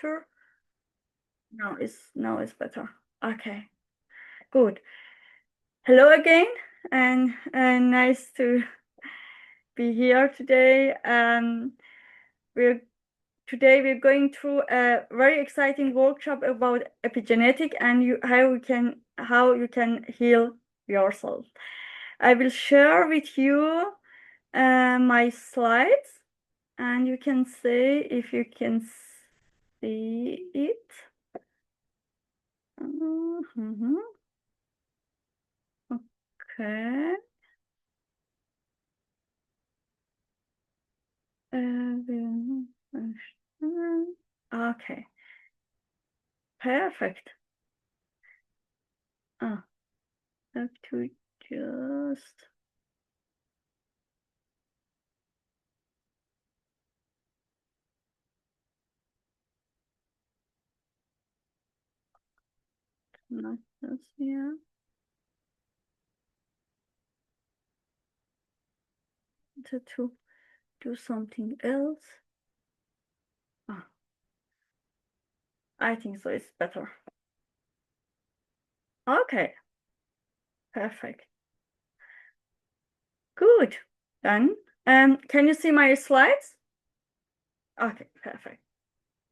better? Now it's better. Okay, good. Hello again, and nice to be here today. We're Today we're going through a very exciting workshop about epigenetic and how you can heal yourself. I will share with you my slides, and you can say if you can see it. Okay. Okay. Perfect. Have to just not this here. To do something else. I think so. It's better. Okay. Perfect. Good. Then, can you see my slides? Okay. Perfect.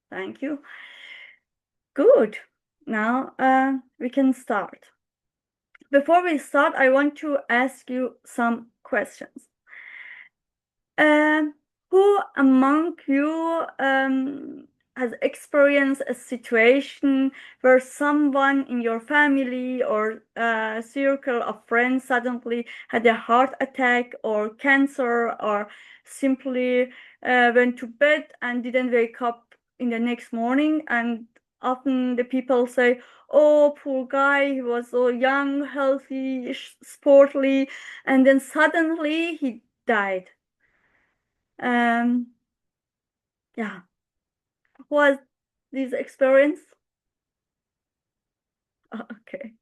Thank you. Good. Now, we can start. Before we start, I want to ask you some questions. Who among you has experienced a situation where someone in your family or circle of friends suddenly had a heart attack or cancer, or simply went to bed and didn't wake up in the next morning? And often the people say, "Oh, poor guy, he was so young, healthy, sportly, and then suddenly he died." Yeah, was this experience? Okay.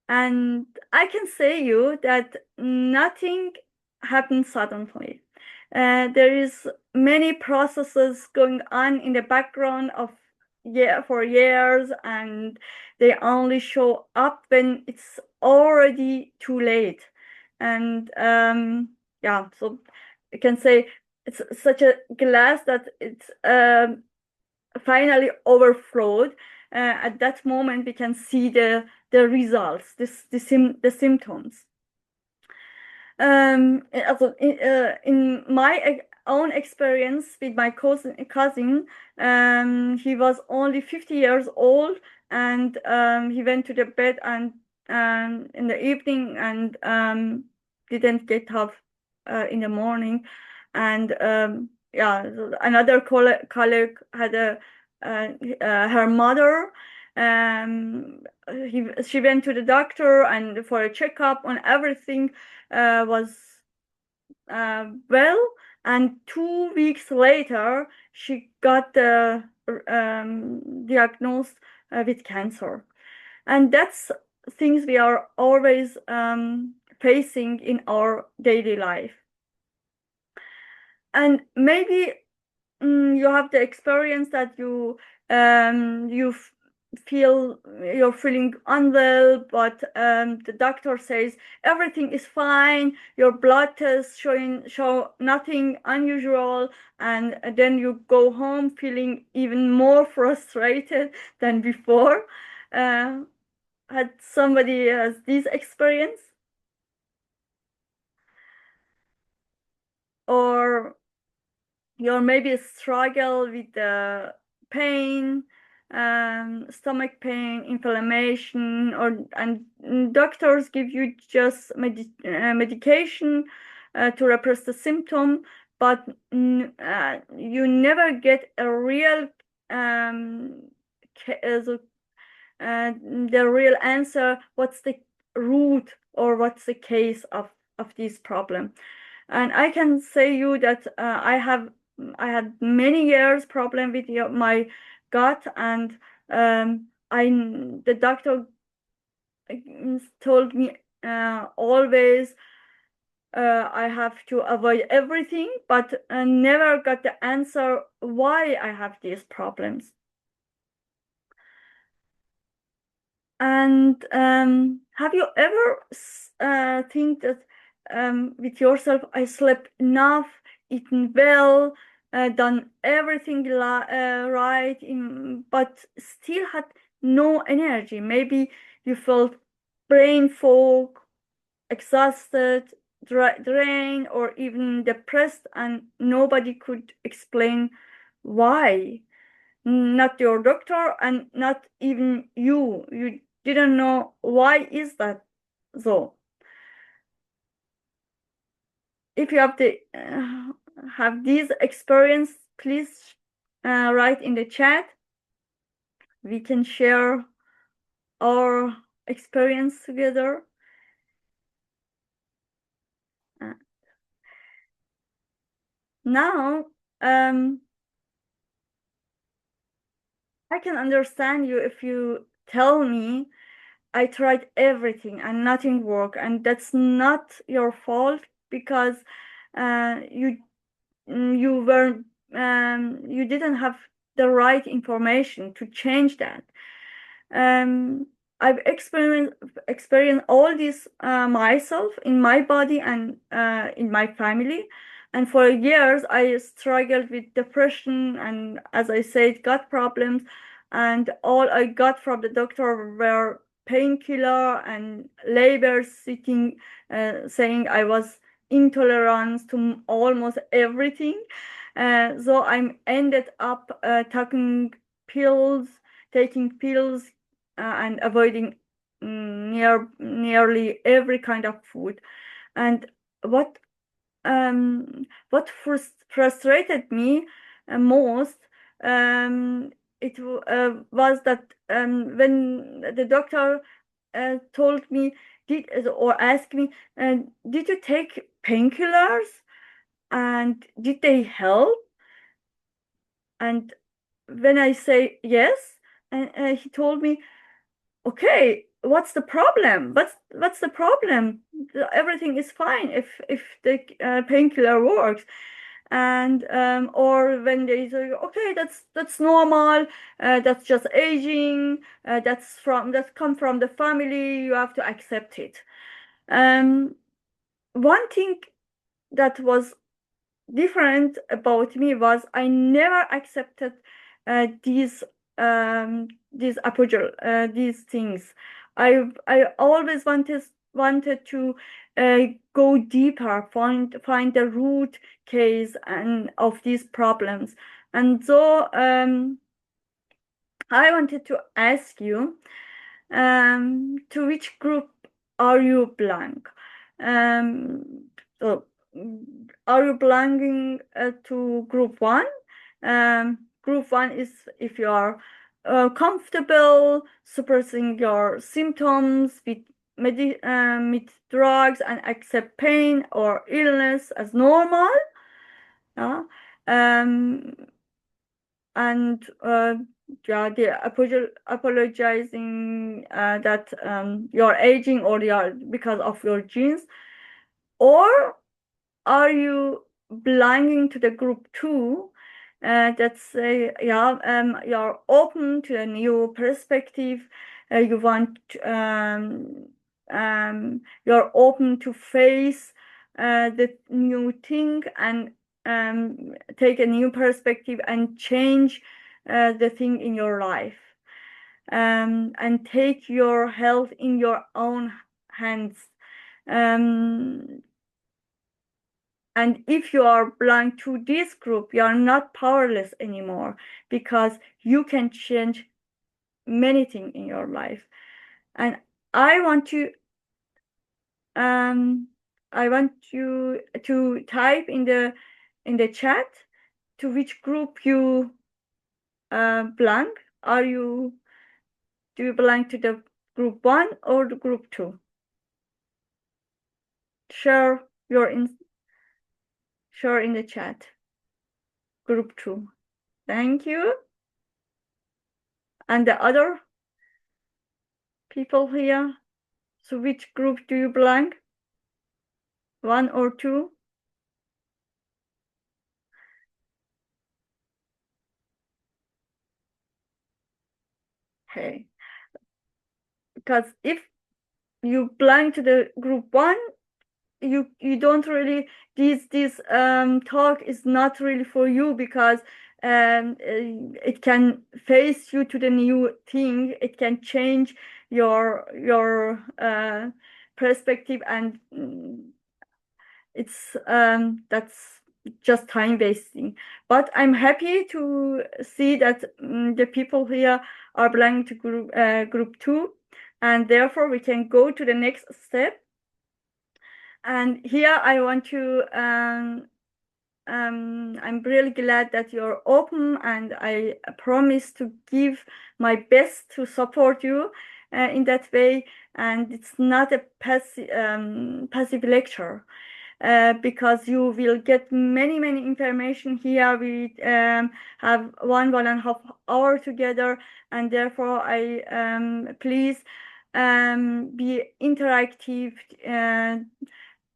And I can say you that nothing happens suddenly. There is many processes going on in the background for years, and they only show up when it's already too late. And yeah, so you can say it's such a glass that it's finally overflowed. At that moment, we can see the results, the symptoms. Also, in my own experience with my cousin, he was only 50 years old, and he went to the bed and in the evening and didn't get up in the morning. And yeah, another colleague had her mother. She went to the doctor and for a checkup on everything was well, and 2 weeks later she got diagnosed with cancer. And that's things we are always facing in our daily life. And maybe you have the experience that you feel you're feeling unwell, but the doctor says everything is fine, your blood tests show nothing unusual, and then you go home feeling even more frustrated than before. Had somebody has this experience? Or you're maybe struggle with the pain, stomach pain, inflammation, and doctors give you just medication to repress the symptom, but you never get a real the real answer. What's the root or what's the case of this problem? And I can say you that I had many years problem with my gut, and the doctor told me always I have to avoid everything, but never got the answer why I have these problems. And have you ever think that with yourself, I slept enough, eaten well, done everything right, but still had no energy? Maybe you felt brain fog, exhausted, drained, or even depressed, and nobody could explain why. Not your doctor and not even you. You didn't know why is that so. If you have these experience, please write in the chat. We can share our experience together. Uh, Now, I can understand you if you tell me I tried everything and nothing worked, and that's not your fault because you you didn't have the right information to change that. Um, I've experienced all this myself in my body and in my family. And for years, I struggled with depression and, as I said, gut problems. And all I got from the doctor were painkiller and labels sitting, saying I was intolerant to almost everything. So I ended up taking pills and avoiding nearly every kind of food. And what frustrated me most, was that when the doctor told me did or asked me, did you take painkillers and did they help? And when I say yes, and he told me, okay, what's the problem? What's the problem? Everything is fine if the painkiller works. And or when they say, okay, that's normal, that's just aging, that come from the family, you have to accept it. One thing that was different about me was I never accepted uh, these these things. I always wanted to go deeper, find the root cause and of these problems. And so I wanted to ask you, to which group are you belong? So, are you belonging to group one? Group one is if you are comfortable suppressing your symptoms with drugs and accept pain or illness as normal. Yeah. Um, and yeah, apologizing that you're aging or you're because of your genes, or are you belonging to the group two? That's yeah, you're open to a new perspective. You want you're open to face the new thing and take a new perspective and change the thing in your life, and take your health in your own hands. Um, and if you are belong to this group, you are not powerless anymore because you can change many things in your life. And I want you um I want you to type in the chat to which group you belong. Do you belong to the group one or the group two? Share your share in the chat. Group two. Thank you. And the other people here. So which group do you belong? One or two? Okay. Because if you belong to the group one, you don't really, this talk is not really for you, because it can face you to the new thing. It can change your perspective, and it's that's just time wasting. But I'm happy to see that the people here are belonging to group two, and therefore we can go to the next step. And here I want to I'm really glad that you're open, and I promise to give my best to support you in that way. And it's not a passive lecture, because you will get many information here. We have 1.5 hour together, and therefore I please be interactive,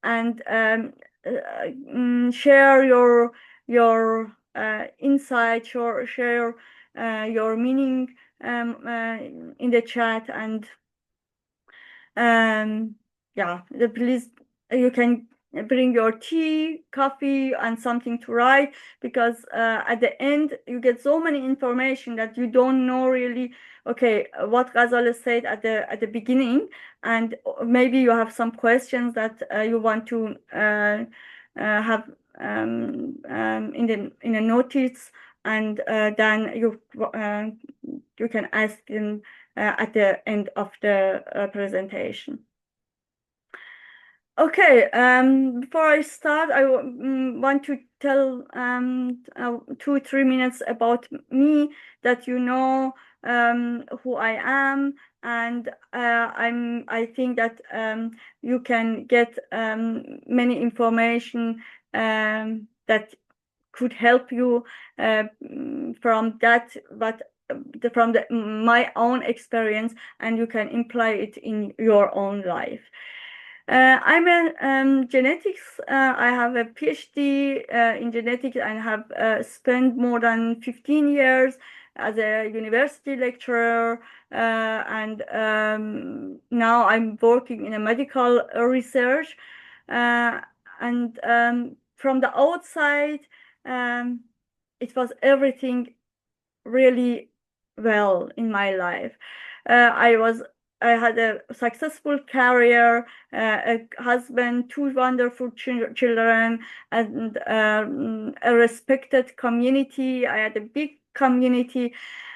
and share your insight, share your meaning in the chat. And yeah, please, you can bring your tea, coffee, and something to write, because at the end you get so many information that you don't know really, okay, what Ghazal said at the beginning. And maybe you have some questions that you want to have in the notice, and then you can ask them at the end of the presentation. Okay, before I start, I want to tell 2-3 minutes about me, that you know who I am. And I think that you can get many information that could help you from that, but from my own experience, and you can imply it in your own life. I'm a genetics. I have a PhD in genetics, and have spent more than 15 years as a university lecturer. And now I'm working in a medical research. And from the outside, um, it was everything really well in my life. I had a successful career, a husband, two wonderful children, and a respected community. I had a big community,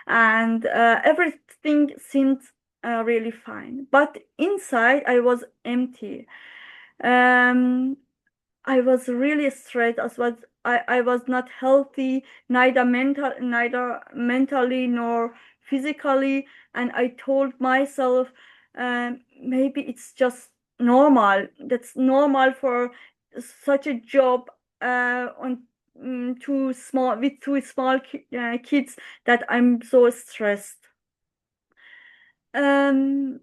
and everything seemed really fine. But inside, I was empty. Um, I was really stressed. I was not healthy, neither mentally nor physically. And I told myself, maybe it's just normal. That's normal for such a job on too small with two small kids, that I'm so stressed. Um,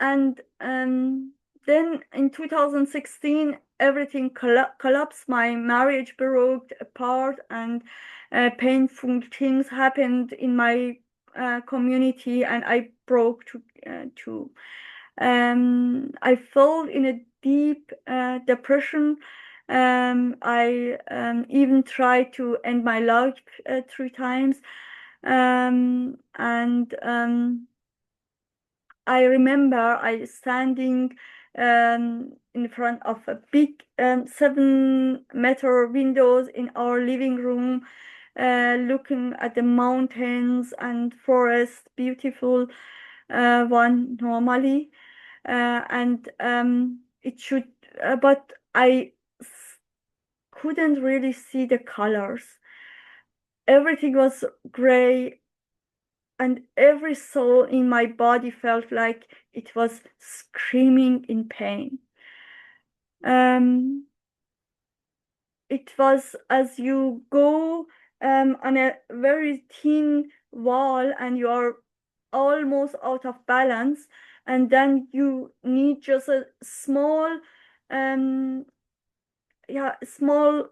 and then in 2016, everything collapsed. My marriage broke apart, and painful things happened in my community, and I broke too. I fell in a deep depression. I even tried to end my life 3 times. And I remember I standing in front of a big 7-meter windows in our living room, looking at the mountains and forest, beautiful one normally. And it should, but I couldn't really see the colors. Everything was gray, and every soul in my body felt like it was screaming in pain. Um, it was as you go on a very thin wall, and you are almost out of balance, and then you need just a small um, small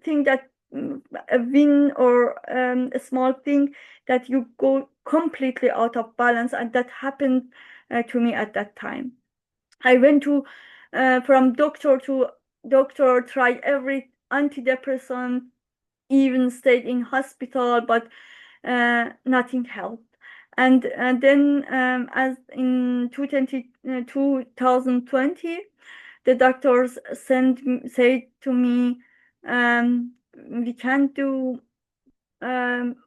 thing that a win or a small thing that you go completely out of balance, and that happened to me at that time. I went to from doctor to doctor, tried every antidepressant, even stayed in hospital, but nothing helped. And then as in 2020, the doctors said to me, we can't do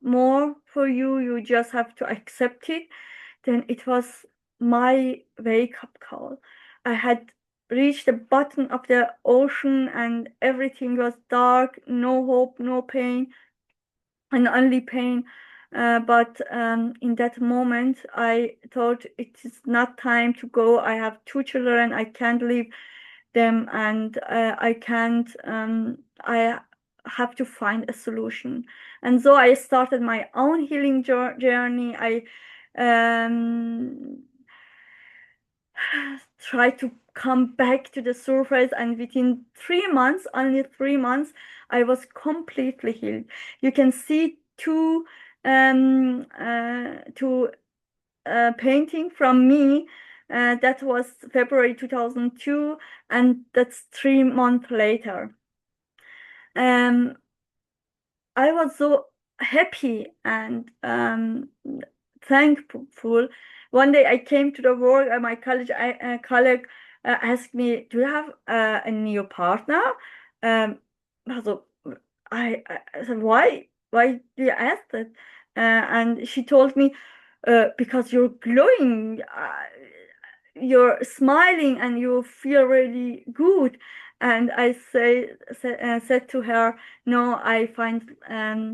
more for you. You just have to accept it. Then it was my wake-up call. I had reached the bottom of the ocean and everything was dark, no hope, no pain, and only pain. But in that moment, I thought it is not time to go. I have two children. I can't leave them, and I can't. I have to find a solution. And so I started my own healing journey. I try to come back to the surface, and within 3 months, only 3 months, I was completely healed. You can see two painting from me. That was February 2002, and that's 3 months later. I was so happy and thankful. One day I came to the work, and my colleague asked me, "Do you have a new partner?" So I said, "Why? Why do you ask that?" And she told me, "Because you're glowing, you're smiling, and you feel really good." And I said to her, "No, I find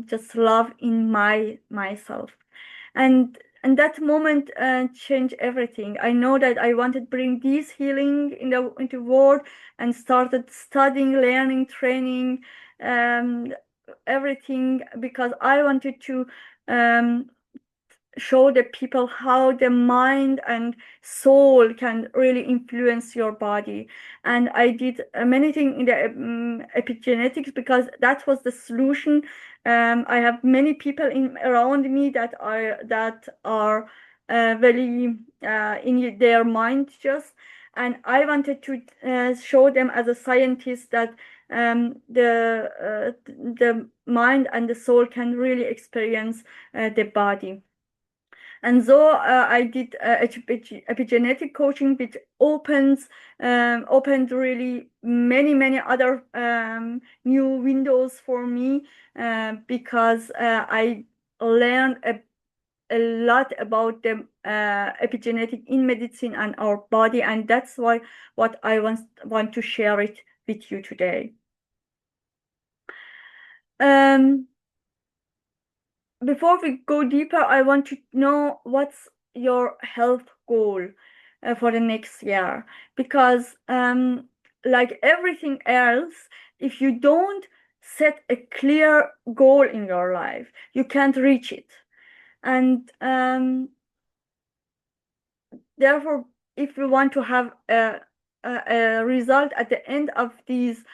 just love in myself." And that moment changed everything. I know that I wanted to bring this healing into the world, and started studying, learning, training, um, everything, because I wanted to show the people how the mind and soul can really influence your body. And I did many things in the epigenetics, because that was the solution. I have many people around me that are very in their mind just, and I wanted to show them as a scientist that the mind and the soul can really experience the body. And so I did epigenetic coaching, which opened really many other new windows for me, because I learned a lot about the epigenetic in medicine and our body, and that's why what I want to share it with you today. Before we go deeper, I want to know what's your health goal for the next year, because like everything else, if you don't set a clear goal in your life, you can't reach it. And therefore, if we want to have a result at the end of these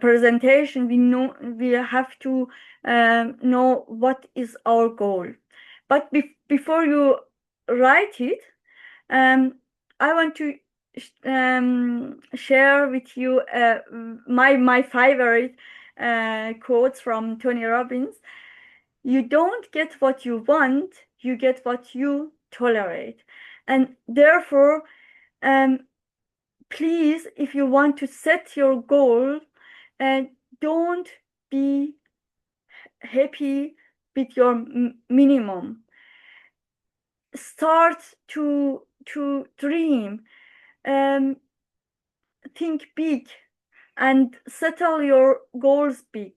presentation, we have to know what is our goal. But before you write it, I want to share with you my favorite quotes from Tony Robbins. You don't get what you want, you get what you tolerate. And therefore, please, if you want to set your goal, don't be happy with your minimum. Start to dream, think big, and settle your goals big.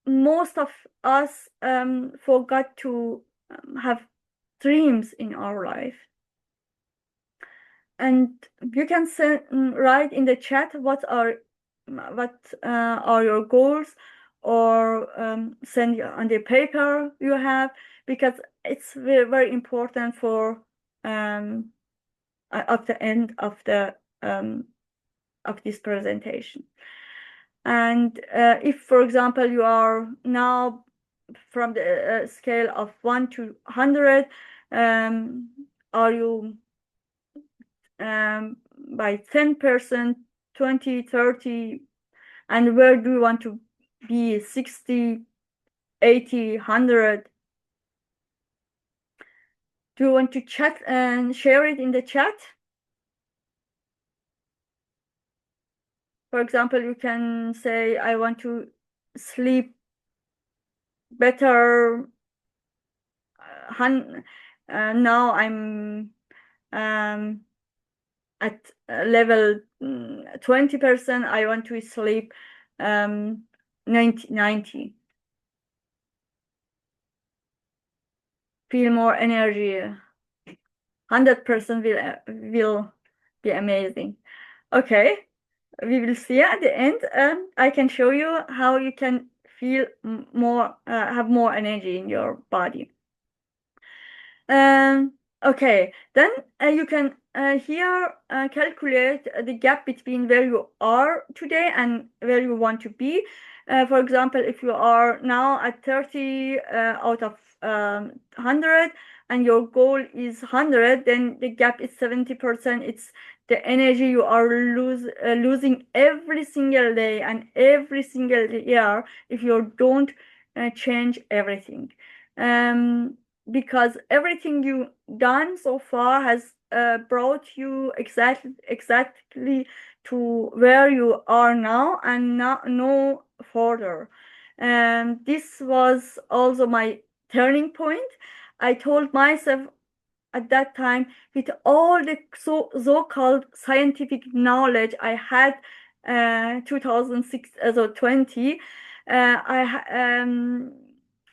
Most of us forgot to have dreams in our life. And you can write in the chat what are your goals, or send on the paper you have, because it's very important for at the end of this presentation. And if, for example, you are now from the scale of 1 to 100, are you by 10%, 20, 30, and where do you want to be? 60, 80, 100? Do you want to chat and share it in the chat? For example, you can say, I want to sleep better. Now I'm at level 20%. I want to sleep 90. Feel more energy. 100% will be amazing. Okay, we will see at the end. I can show you how you can feel more, have more energy in your body. Okay, then you can here calculate the gap between where you are today and where you want to be. For example, if you are now at 30 out of 100 and your goal is 100, then the gap is 70%. It's the energy you are losing every single day and every single year if you don't change everything. Because everything you've done so far has brought you exactly to where you are now and no further. This was also my turning point. I told myself at that time, with all the so-called scientific knowledge I had 2006 so 20,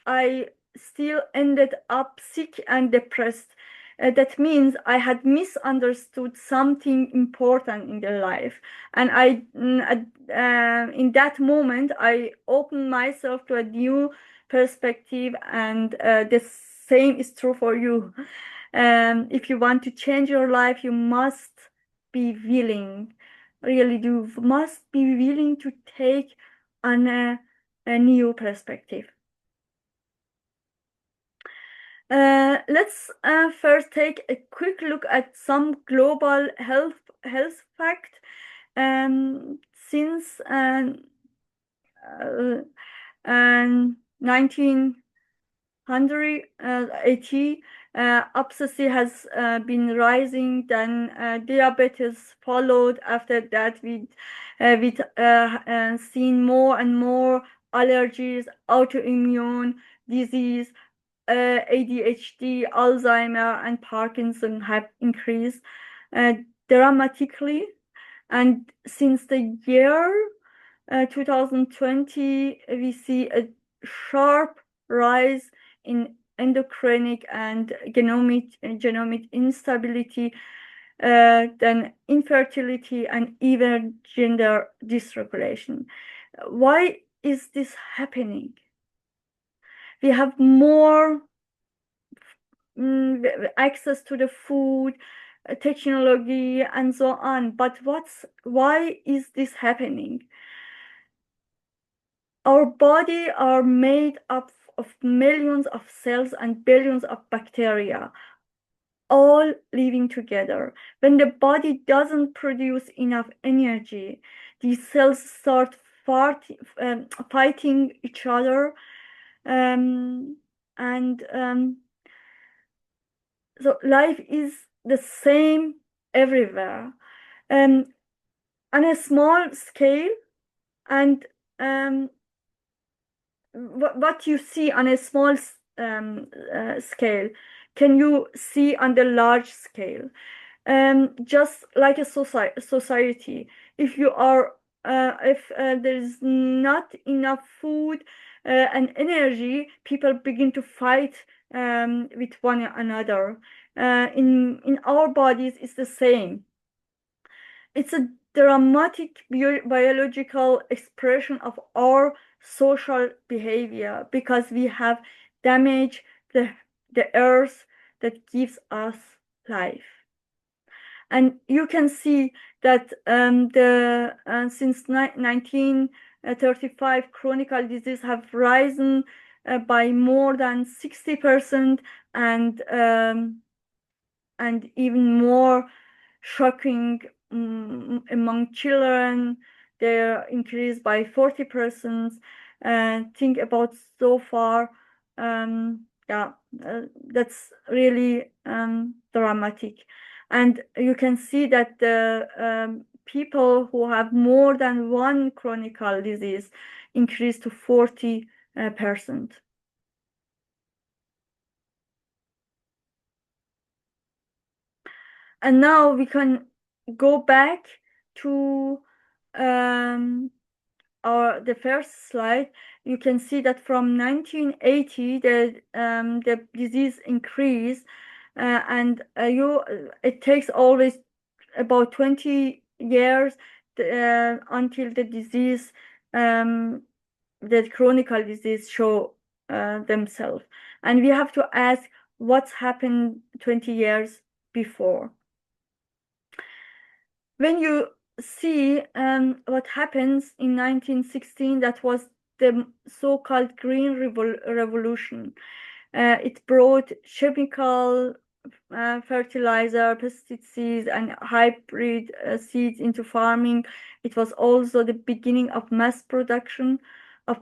I still ended up sick and depressed. That means I had misunderstood something important in the life, and in that moment I opened myself to a new perspective, and the same is true for you. If you want to change your life, you must be willing, really do, must be willing to take on a new perspective. Let's first take a quick look at some global health fact. Since 1980, obesity has been rising. Then diabetes followed after that. We've seen more and more allergies, autoimmune disease, ADHD, Alzheimer, and Parkinson have increased dramatically. And since the year 2020, we see a sharp rise in endocrine and genomic instability, then infertility, and even gender dysregulation. Why is this happening? We have more access to the food, technology, and so on. But why is this happening? Our body are made up of millions of cells and billions of bacteria, all living together. When the body doesn't produce enough energy, these cells start fighting each other, so life is the same everywhere, on a small scale, and what you see on a small scale, can you see on the large scale? Just like a society, if there is not enough food and energy, people begin to fight with one another. In our bodies, it's the same. It's a dramatic biological expression of our social behavior, because we have damaged the earth that gives us life. And you can see that since 1935, chronic disease have risen by more than 60%, and even more shocking, among children, they increased by 40%. Think about so far. Yeah, that's really dramatic. And you can see that the people who have more than one chronic disease increased to 40%. And now we can go back to the first slide. You can see that from 1980 the disease increased, and it takes always about 20 years until the disease, the chronic disease show themselves. And we have to ask what's happened 20 years before. When you see what happens in 1916, that was the so-called Green Revolution. It brought chemical fertilizer, pesticides, and hybrid seeds into farming. It was also the beginning of mass production of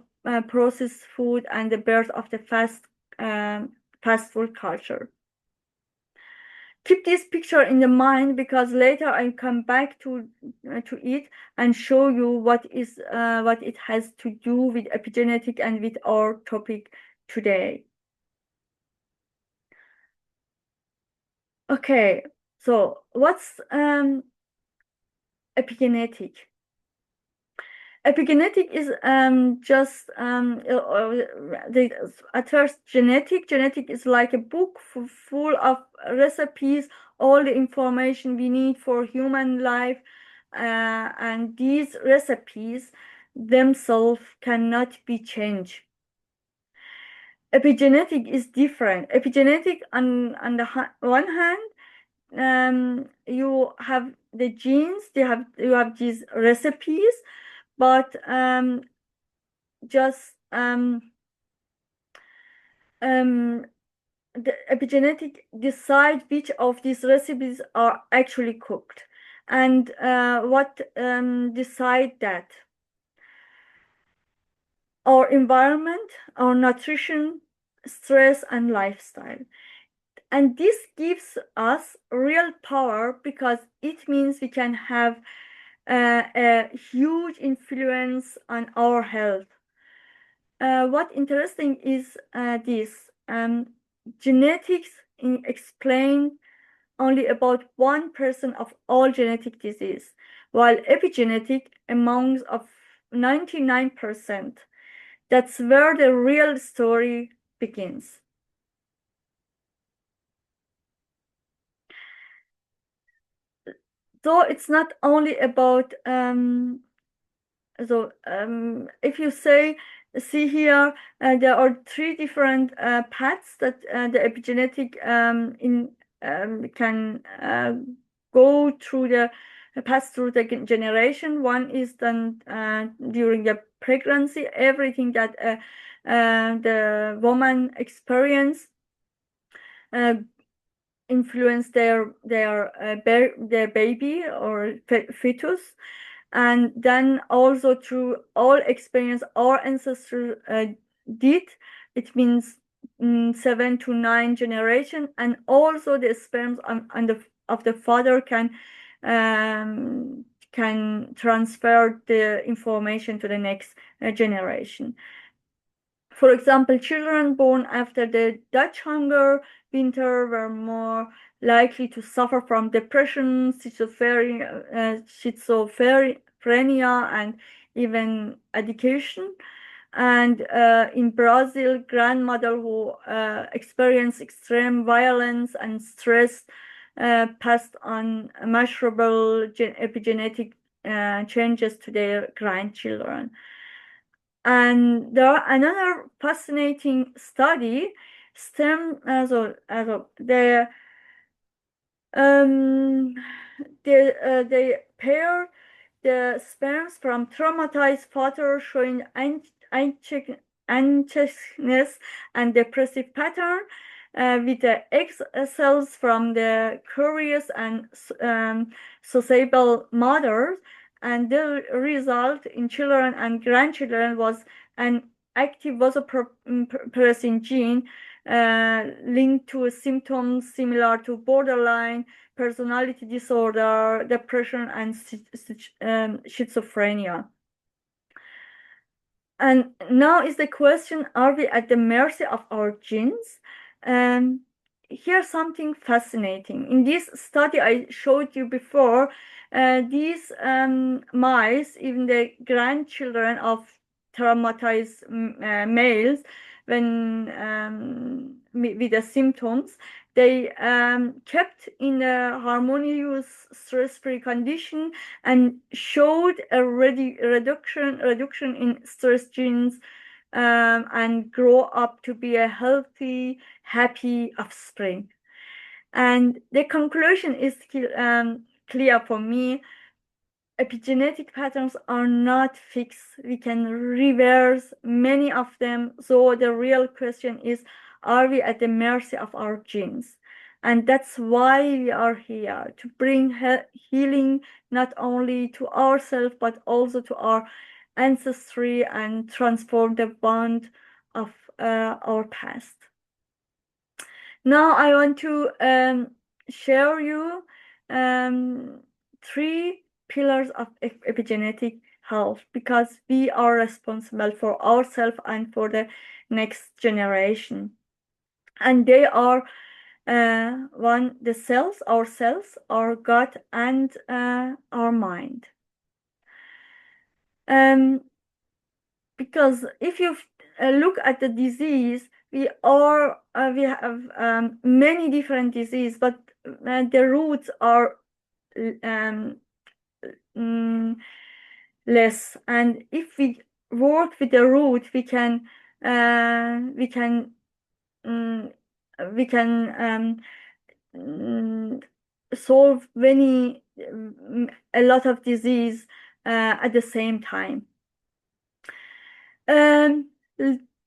processed food and the birth of the fast food culture. Keep this picture in the mind, because later I come back to it and show you what it has to do with epigenetic and with our topic today. Okay, so what's epigenetic? Epigenetic is just at first genetic is like a book full of recipes, all the information we need for human life, and these recipes themselves cannot be changed. Epigenetic is different. Epigenetic, on the one hand, you have the genes, you have these recipes, but just the epigenetic decide which of these recipes are actually cooked, and what decide that? Our environment, our nutrition, stress, and lifestyle. And this gives us real power, because it means we can have a huge influence on our health. What interesting is this: genetics explain only about 1% of all genetic disease, while epigenetic amounts of 99%. That's where the real story begins. So it's not only about if you see here, there are three different paths that the epigenetic can go through pass through the generation. One is done during the pregnancy. Everything that the woman experience influence their baby or fetus. And then also through all experience our ancestors did, it means 7 to 9 generation, and also the sperms of the father can transfer the information to the next generation. For example, children born after the Dutch hunger winter were more likely to suffer from depression, schizophrenia, and even addiction. And in Brazil, grandmother who experienced extreme violence and stress passed on measurable epigenetic changes to their grandchildren. And there are another fascinating study, They pair the sperms from traumatized father showing anxiousness and depressive pattern with the egg cells from the curious and sociable mothers, and the result in children and grandchildren was an active vasopressin gene linked to symptoms similar to borderline personality disorder, depression, and schizophrenia. And now is the question, are we at the mercy of our genes? Here's something fascinating. In this study I showed you before, these mice, even the grandchildren of traumatized males, when with the symptoms, they kept in a harmonious stress-free condition and showed a reduction in stress genes and grow up to be a healthy, happy offspring. And the conclusion is clear for me. Epigenetic patterns are not fixed. We can reverse many of them. So the real question is, are we at the mercy of our genes? And that's why we are here, to bring healing not only to ourselves, but also to our ancestry and transform the bond of our past. Now I want to share you 3 pillars of epigenetic health, because we are responsible for ourselves and for the next generation. And they are one, the cells, our gut, and our mind. Because if you look at the disease, we have many different diseases, but the roots are less. And if we work with the root, we can solve a lot of disease at the same time.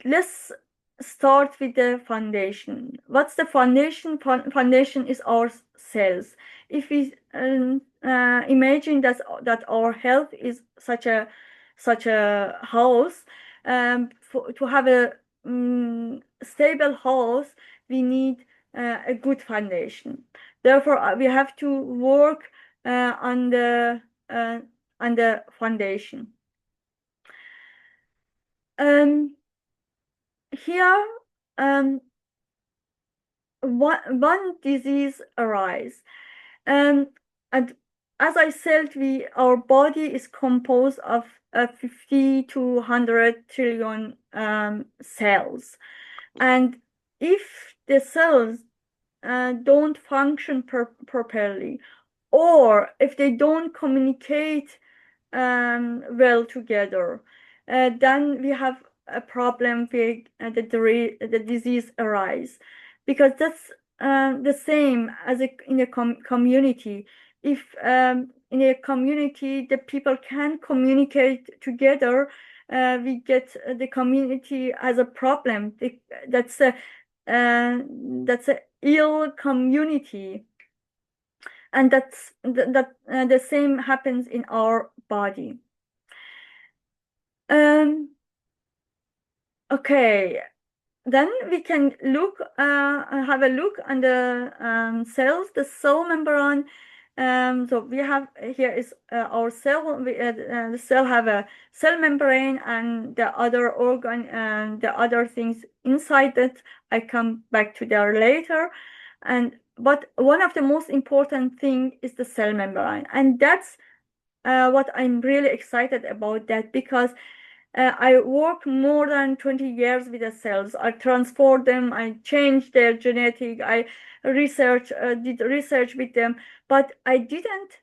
Let's start with the foundation. What's the foundation? Foundation is our cells. If we imagine that our health is such a house, to have a stable house, we need a good foundation. Therefore, we have to work on the foundation. Here, one disease arise, and as I said, our body is composed of 50 to 100 trillion cells, and if the cells don't function properly, or if they don't communicate well together, then we have a problem where the disease arise. Because that's the same as in a community. If in a community the people can communicate together, we get the community as a problem. That's a ill community, and that's the same happens in our body. Okay, then we can have a look on the cells, the cell membrane. So we have here is our cell. The cell have a cell membrane and the other organ and the other things inside it. I come back to there later. But one of the most important thing is the cell membrane, and that's what I'm really excited about, that because I work more than 20 years with the cells. I transform them, I change their genetic, I did research with them, but I didn't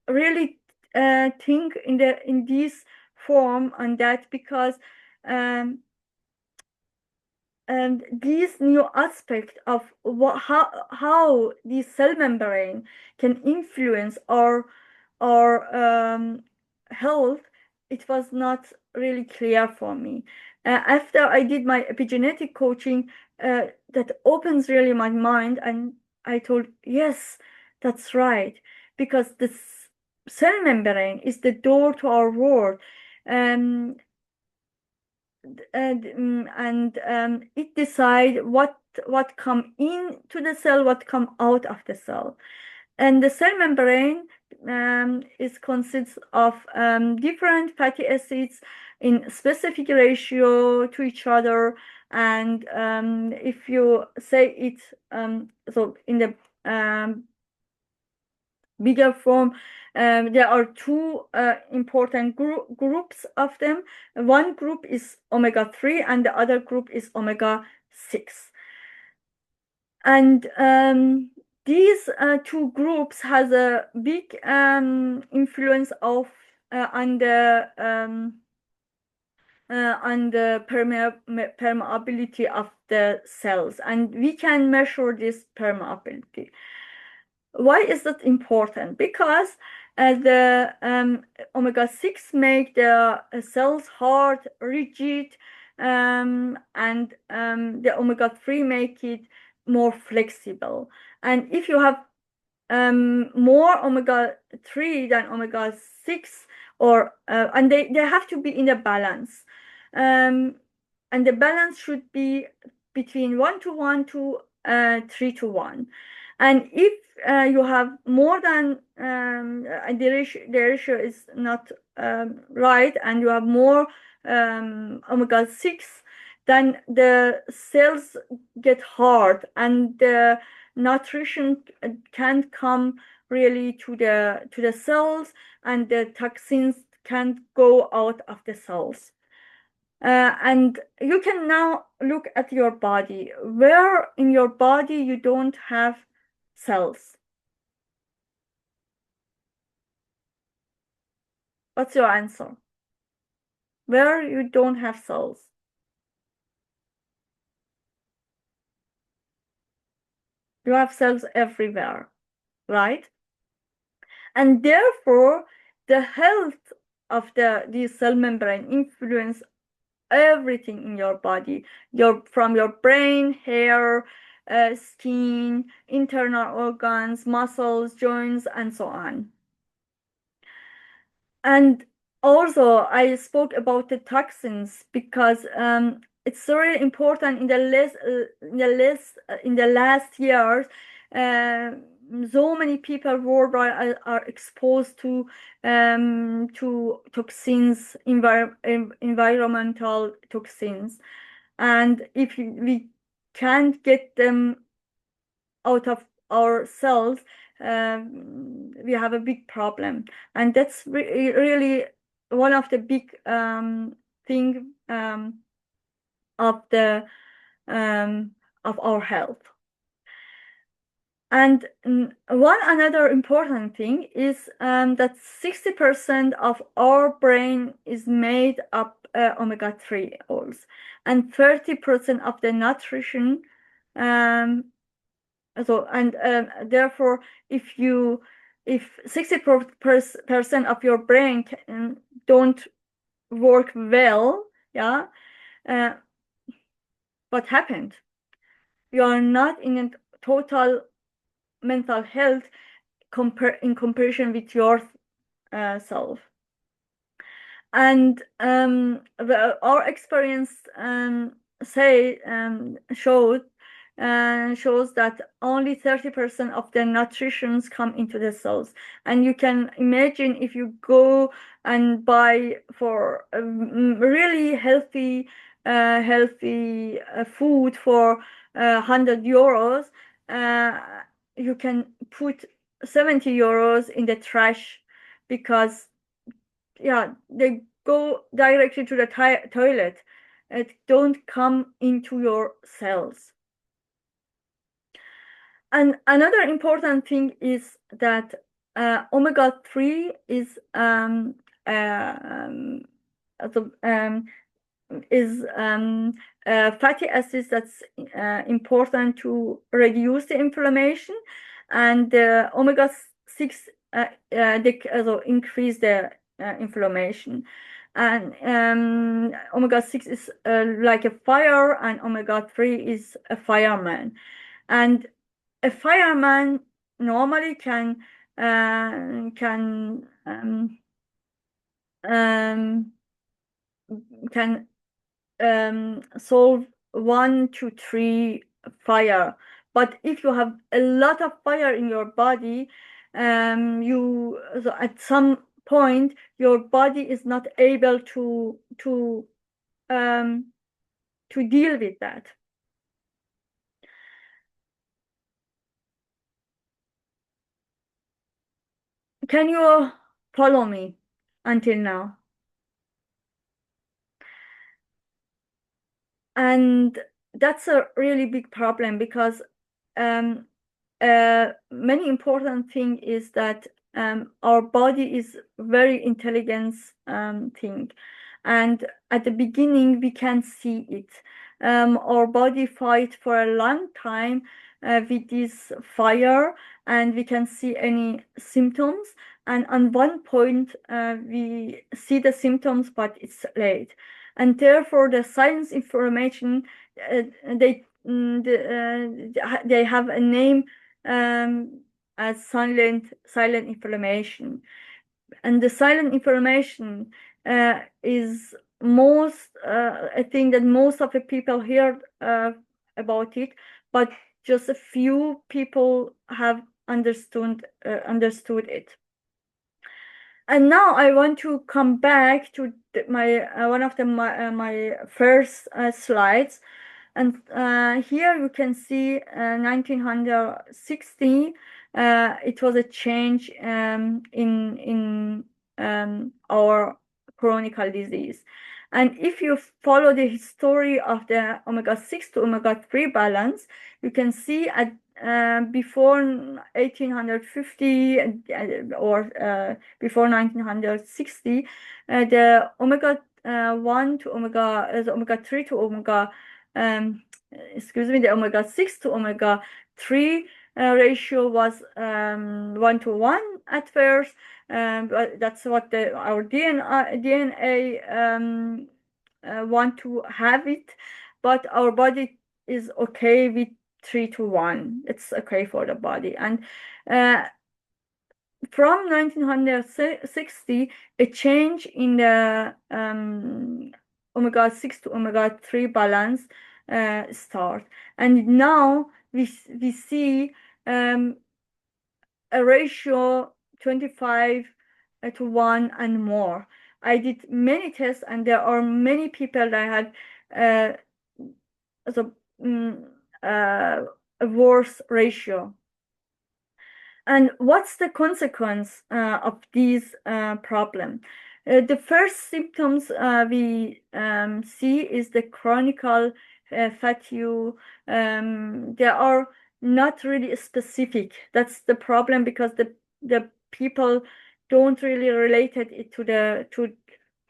really think in this form on that, because this new aspect of how the cell membrane can influence our health, it was not really clear for me. After I did my epigenetic coaching, that opens really my mind, and I told, yes, that's right, because the cell membrane is the door to our world. Um, and it decide what come into the cell, what come out of the cell. And the cell membrane is consists of different fatty acids in specific ratio to each other. And if you say it, so in the bigger form, there are two important groups of them. One group is omega-3 and the other group is omega-6. And these two groups has a big influence of on the permeability of the cells, and we can measure this permeability. Why is that important? Because the omega-6 make the cells hard, rigid, and the omega-3 make it more flexible. And if you have more omega-3 than omega-6, or and they have to be in a balance, and the balance should be between 1:1 to 3:1. And if you have more than the ratio is not right, and you have more omega-6, then the cells get hard, and the nutrition can't come really to the cells, and the toxins can't go out of the cells. And you can now look at your body. Where in your body you don't have cells? What's your answer? Where you don't have cells? You have cells everywhere, right? And therefore, the health of the cell membrane influence everything in your body, from your brain, hair, skin, internal organs, muscles, joints, and so on. And also, I spoke about the toxins because it's really important in the last years. So many people worldwide are exposed to toxins, environmental toxins, and if we can't get them out of our cells, we have a big problem. And that's really one of the big thing of the of our health. And one another important thing is that 60% of our brain is made up omega-3 oils, and 30% of the nutrition. Therefore, if 60% of your brain don't work well, yeah, what happened? You are not in a total mental health in comparison with your self. And our experience shows that only 30% of the nutritions come into the cells. And you can imagine if you go and buy for really healthy food for 100 euros, you can put 70 euros in the trash, because they go directly to the toilet. It don't come into your cells. And another important thing is that omega-3 is fatty acids that's important to reduce the inflammation, and omega-6 they also increase the inflammation. And omega-6 is like a fire, and omega-3 is a fireman. And a fireman normally uh, can um, um, can solve 1 to 3 fire. But if you have a lot of fire in your body, you so at some point your body is not able um, to deal with that. Can you follow me until now? And that's a really big problem because um, many important thing is that our body is very intelligent thing, and at the beginning we can see it. Our body fight for a long time with this fire, and we can see any symptoms. And on one point, we see the symptoms, but it's late, and therefore the science information they they have a name as silent inflammation. And the silent inflammation is most I think that most of the people hear about it, but just a few people have understood it. And now I want to come back to my one of my first slides, and here you can see 1960. It was a change in our chronic disease. And if you follow the history of the omega-6 to omega-3 balance, you can see at before 1850 or before 1960, the omega 1 to omega 3 to omega the omega-6 to omega-3 ratio was 1 to 1 at first, but that's what our DNA want to have it, but our body is okay with 3 to 1. It's okay for the body. And from 1960, a change in the omega-6 to omega-3 balance start. And now we see a ratio 25 to 1 and more. I did many tests, and there are many people that had so, a worse ratio. And what's the consequence of these problem? The first symptoms we see is the chronic fatigue. They are not really specific. That's the problem, because the people don't really relate it to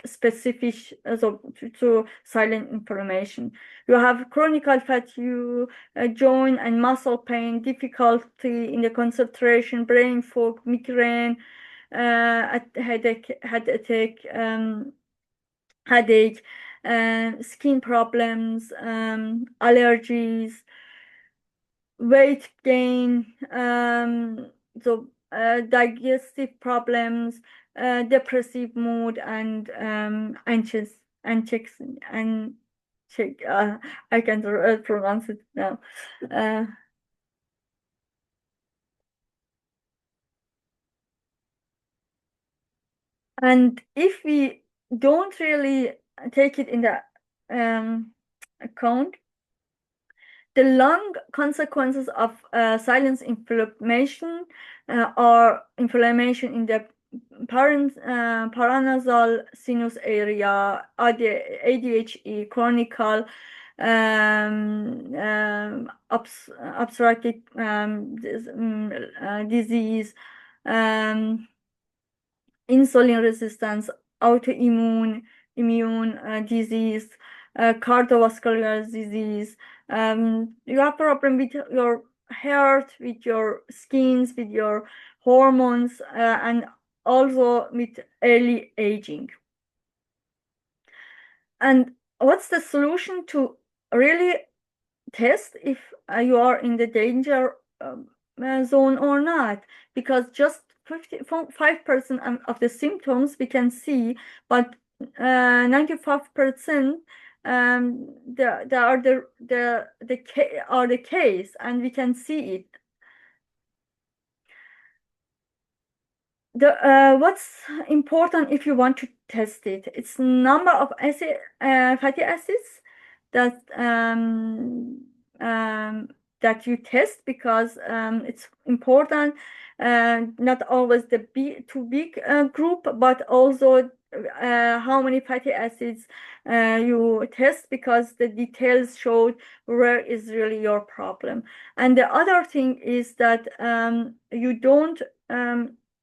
specific to silent inflammation. You have chronic fatigue, joint and muscle pain, difficulty in the concentration, brain fog, migraine, headache, skin problems, allergies, weight gain, digestive problems, depressive mood, and anxious and I can't pronounce it now. And if we don't really take it in the account, the long consequences of silent inflammation are inflammation in the paranasal sinus area, ADHE, chronic obstructive disease, insulin resistance, autoimmune immune disease, cardiovascular disease. You have problem with your heart, with your skins, with your hormones, and also with early aging. And what's the solution to really test if you are in the danger zone or not? Because just 5% of the symptoms we can see, but 95% they are the case, and we can see it. What's important if you want to test it? It's number of fatty acids that that you test, because it's important. Not always the too big group, but also how many fatty acids you test, because the details showed where is really your problem. And the other thing is that you don't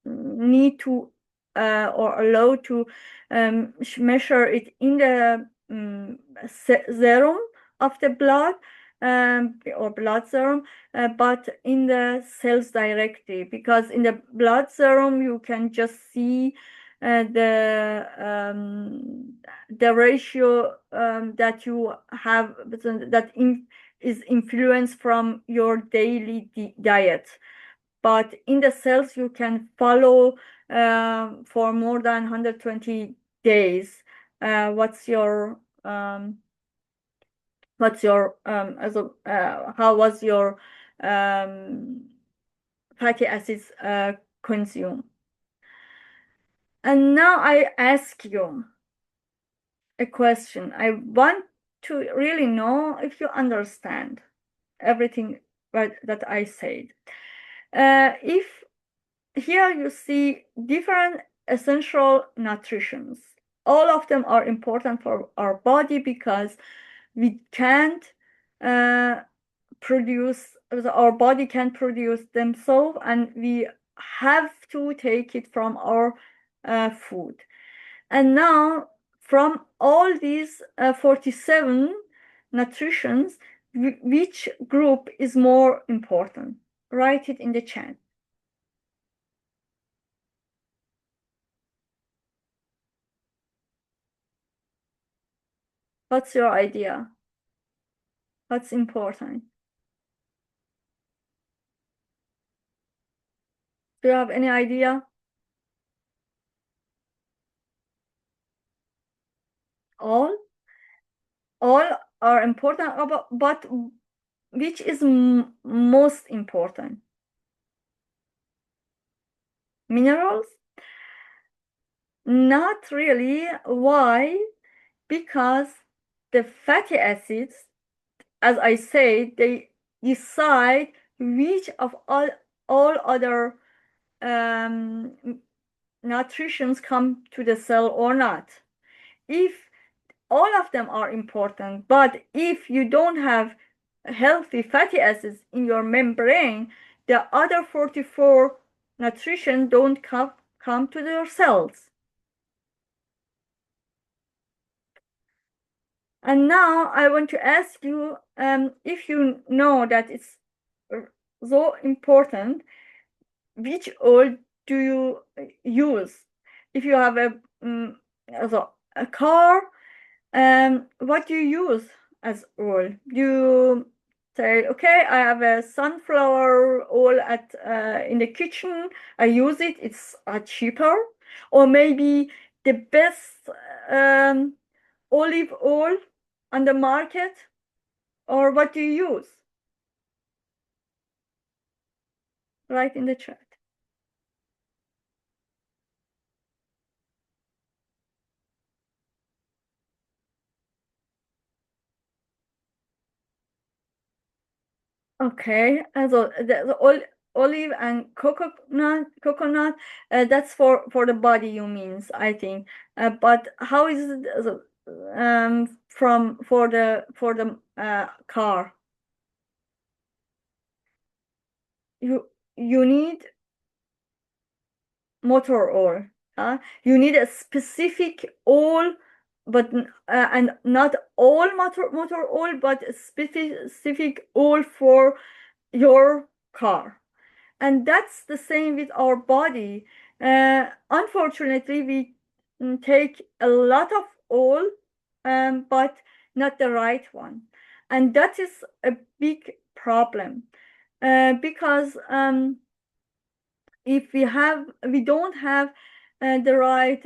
need to or allowed to measure it in the serum of the blood, or blood serum, but in the cells directly, because in the blood serum you can just see the ratio that you have, that is influenced from your daily diet. But in the cells you can follow for more than 120 days what's your how was your fatty acids consumed. And now I ask you a question. I want to really know if you understand everything that I said. If here you see different essential nutritions, all of them are important for our body, because we can't produce, our body can't produce themselves, and we have to take it from our food. And now, from all these 47 nutritions, which group is more important? Write it in the chat. What's your idea? What's important? Do you have any idea? All? All are important, but which is most important? Minerals? Not really. Why? Because the fatty acids, as I say, they decide which of all other nutritions come to the cell or not. If all of them are important, but if you don't have healthy fatty acids in your membrane, the other 44 nutrition don't come to your cells. And now I want to ask you, if you know that it's so important, which oil do you use? If you have a car, what do you use as oil? Do you say, okay, I have a sunflower oil in the kitchen, I use it, it's cheaper? Or maybe the best olive oil on the market? Or what do you use? Write in the chat. Okay, so the olive and coconut, that's for the body, you means, I think. But how is it from for the car? You need motor oil. You need a specific oil and not all motor oil, but specific oil for your car. And that's the same with our body. Unfortunately, we take a lot of oil, but not the right one. And that is a big problem, because if we don't have the right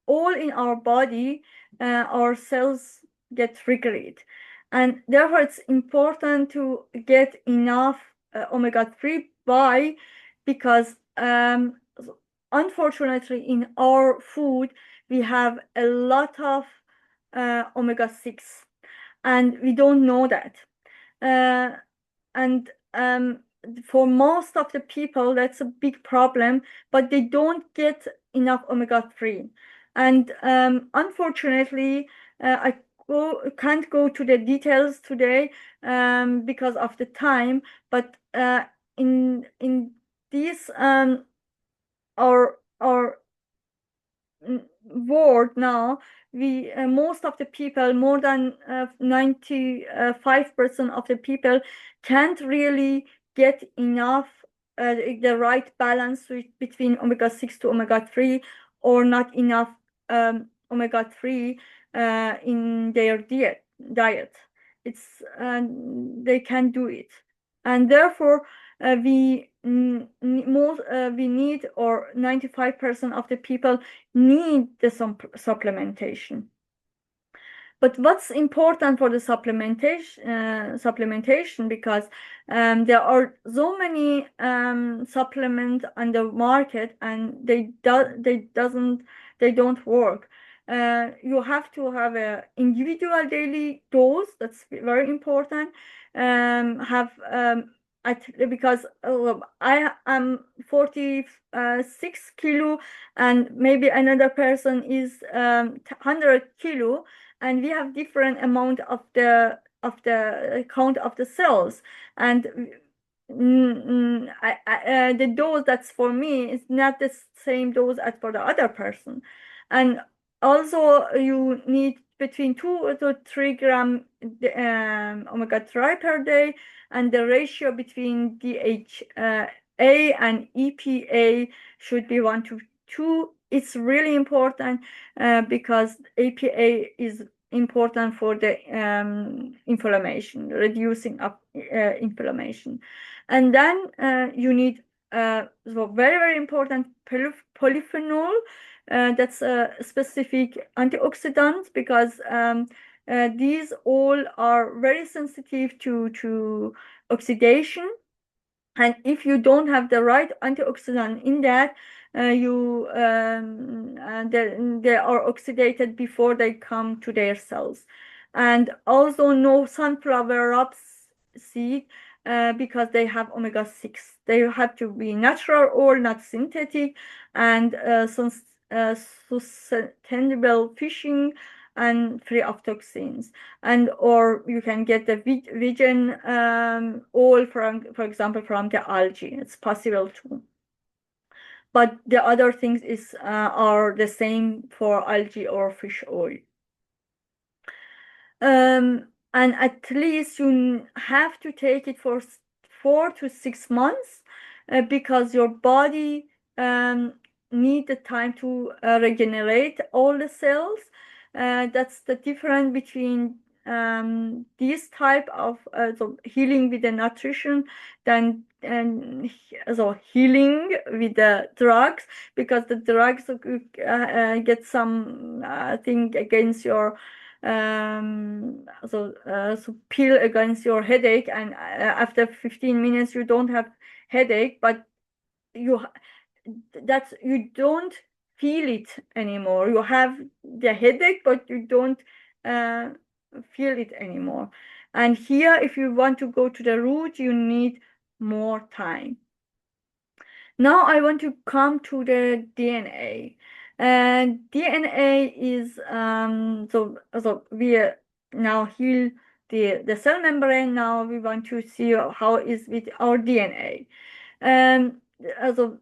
oil in our body, our cells get triggered. And therefore, it's important to get enough omega-3 by, because unfortunately in our food we have a lot of omega-6, and we don't know that. And for most of the people, that's a big problem, but they don't get enough omega-3. And unfortunately, I can't go to the details today because of the time, but in this our world now, we most of the people, more than 95% of the people, can't really get enough the right balance between omega-6 to omega-3, or not enough omega-3 in their diet. It's they can't do it, and therefore we need, or 95% of the people need the supplementation. But what's important for the supplementation, because there are so many supplements on the market, and they don't work. You have to have a individual daily dose. That's very important. Because I am 46 kilo, and maybe another person is 100 kilo, and we have different amount of the count of the cells, and the dose that's for me is not the same dose as for the other person. And also you need between 2 to 3 gram omega-3 per day, and the ratio between DHA and EPA should be 1 to 2. It's really important because APA is important for the inflammation, reducing of inflammation. And then you need so very important polyphenol. That's a specific antioxidant, because these all are very sensitive to oxidation. And if you don't have the right antioxidant in that, they are oxidated before they come to their cells. And also no sunflower seed, because they have omega-6. They have to be natural or not synthetic, and sustainable fishing, and free of toxins. And or you can get the vegan oil from, for example, from the algae. It's possible too. But the other things are the same for algae or fish oil. And at least you have to take it for 4 to 6 months, because your body need the time to regenerate all the cells. That's the difference between this type of so healing with the nutrition than so healing with the drugs, because the drugs get some thing against your so pill against your headache, and after 15 minutes you don't have headache, but you don't feel it anymore. You have the headache, but you don't feel it anymore. And here, if you want to go to the root, you need more time. Now I want to come to the DNA. And DNA is so we now heal the cell membrane. Now we want to see how is with our DNA. So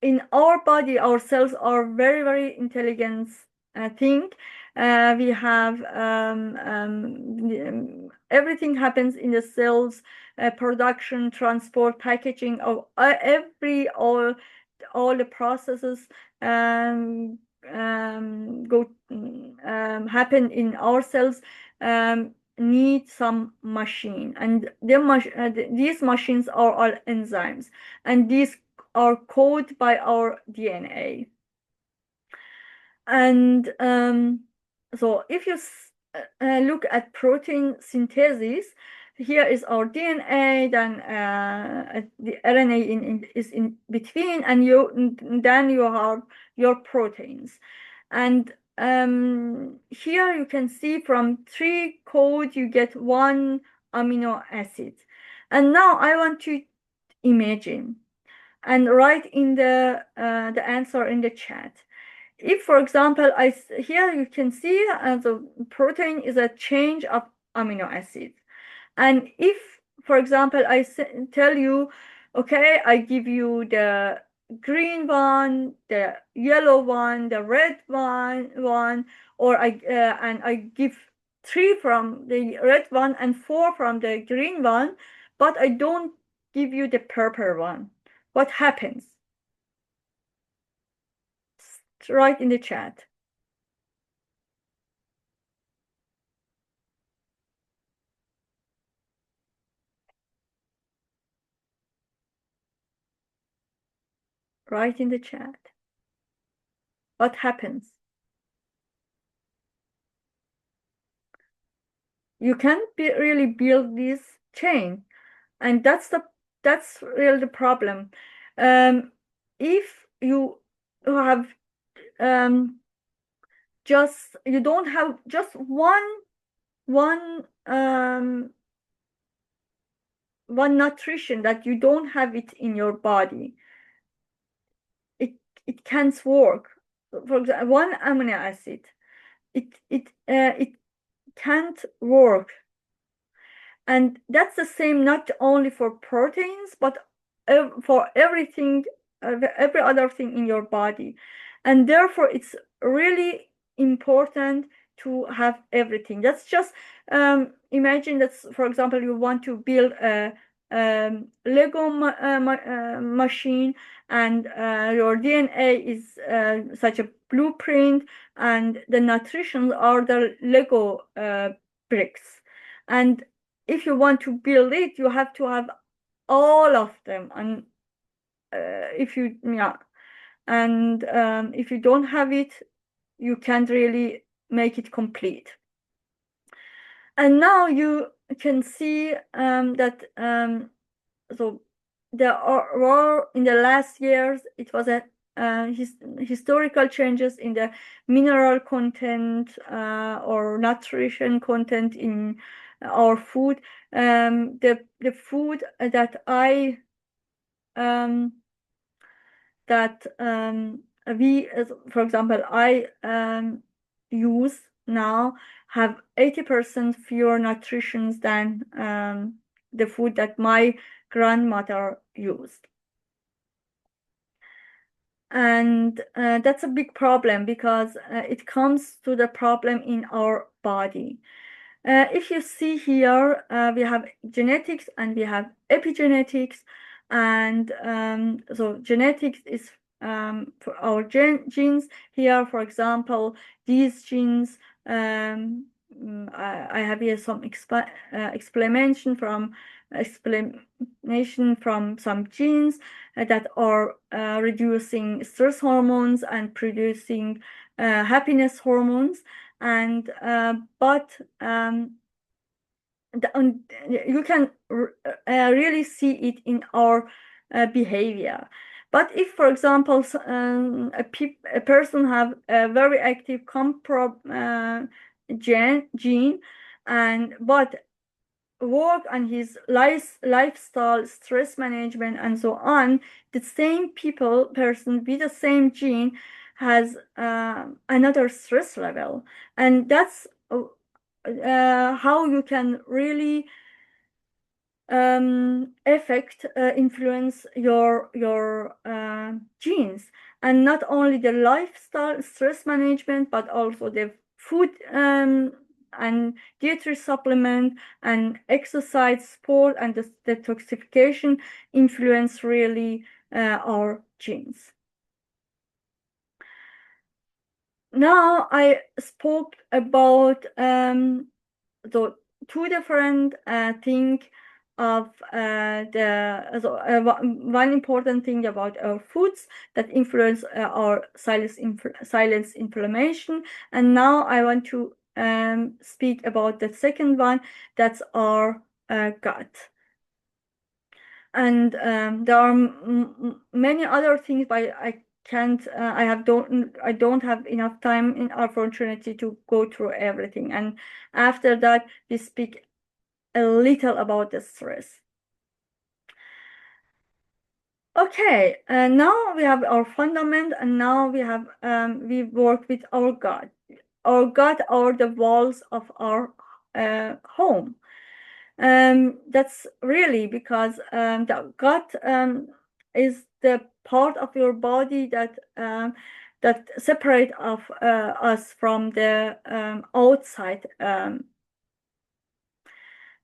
in our body, our cells are very, very intelligent thing. We have everything happens in the cells, production, transport, packaging of all the processes happen in our cells, need some machine, and these machines are all enzymes, and these are coded by our DNA. And so if you look at protein synthesis, here is our DNA, then the RNA is in between, and then you have your proteins. And here you can see from 3 code you get 1 amino acid. And now I want to imagine and write in the answer in the chat. If, for example, here you can see the protein is a change of amino acid. And if, for example, I tell you, okay, I give you the green one, the yellow one, the red one, or and I give 3 from the red one and 4 from the green one, but I don't give you the purple one, what happens? Write in the chat. Write in the chat. What happens? You can't really build this chain, and that's really the problem. If you have you don't have just one nutrition that you don't have it in your body, it can't work. For example, 1 amino acid, it can't work. And that's the same not only for proteins, but for everything, every other thing in your body. And therefore, it's really important to have everything. That's just imagine that, for example, you want to build a Lego machine, and your DNA is such a blueprint, and the nutrition are the Lego bricks. And if you want to build it, you have to have all of them. And if you don't have it, you can't really make it complete. And now you can see that so there were in the last years, it was a historical changes in the mineral content or nutrition content in our food. The food that for example, I use now have 80% fewer nutritions than the food that my grandmother used. And that's a big problem, because it comes to the problem in our body. If you see here, we have genetics and we have epigenetics. And so genetics is for our genes. Here, for example, these genes, I have here some explanation from some genes that are reducing stress hormones and producing happiness hormones. And but you can really see it in our behavior. But if, for example, a person have a very active gene, but work on his lifestyle, stress management, and so on, the same person with the same gene has another stress level. And that's how you can really influence your genes. and not only the lifestyle stress management, but also the food and dietary supplement and exercise, sport, and the detoxification influence really our genes. Now I spoke about the two different things of one important thing about our foods that influence our silence inflammation, and now I want to speak about the second one, that's our gut. And there are many other things, but I can't. I don't have enough time, unfortunately, to go through everything. And after that, we speak a little about the stress. Okay, now we have our fundament, and now we work with our gut. Our gut are the walls of our home. That's really because the gut is the part of your body that separate of us from the outside.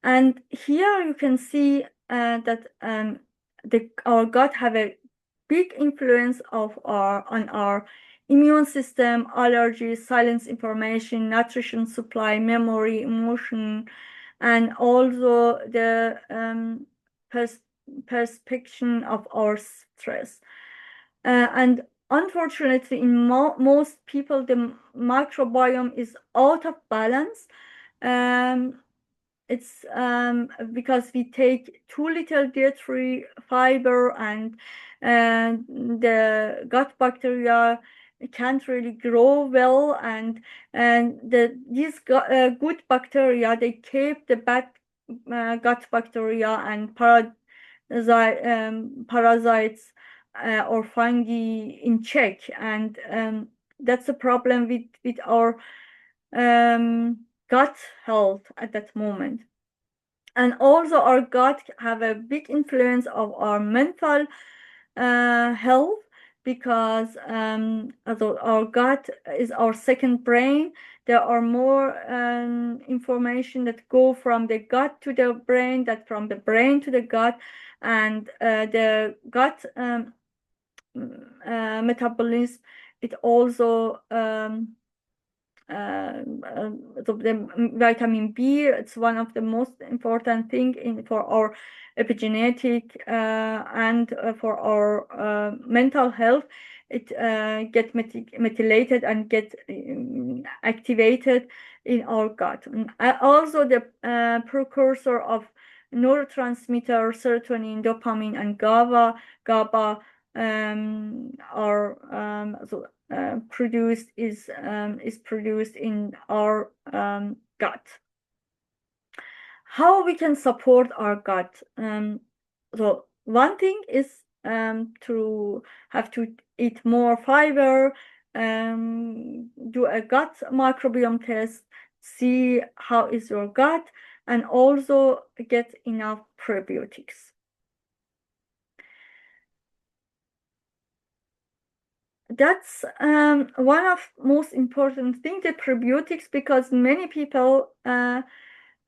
And here you can see that our gut have a big influence on our immune system, allergies, silence information, nutrition supply, memory, emotion, and also the perception of our stress. And unfortunately, in most people, the microbiome is out of balance. It's because we take too little dietary fiber, and the gut bacteria can't really grow well, and these good bacteria, they keep the bad gut bacteria and parasites or fungi in check, and that's a problem with our gut health at that moment. And also our gut have a big influence of our mental health, because our gut is our second brain. There are more information that go from the gut to the brain, that from the brain to the gut, and the gut metabolism, it also the vitamin B, it's one of the most important thing for our epigenetic and for our mental health. It get methylated and get activated in our gut. Also the precursor of neurotransmitter serotonin, dopamine, and GABA are produced in our gut. How we can support our gut? So one thing is to have to eat more fiber, do a gut microbiome test, see how is your gut, and also get enough probiotics. That's one of most important things, the probiotics, because many people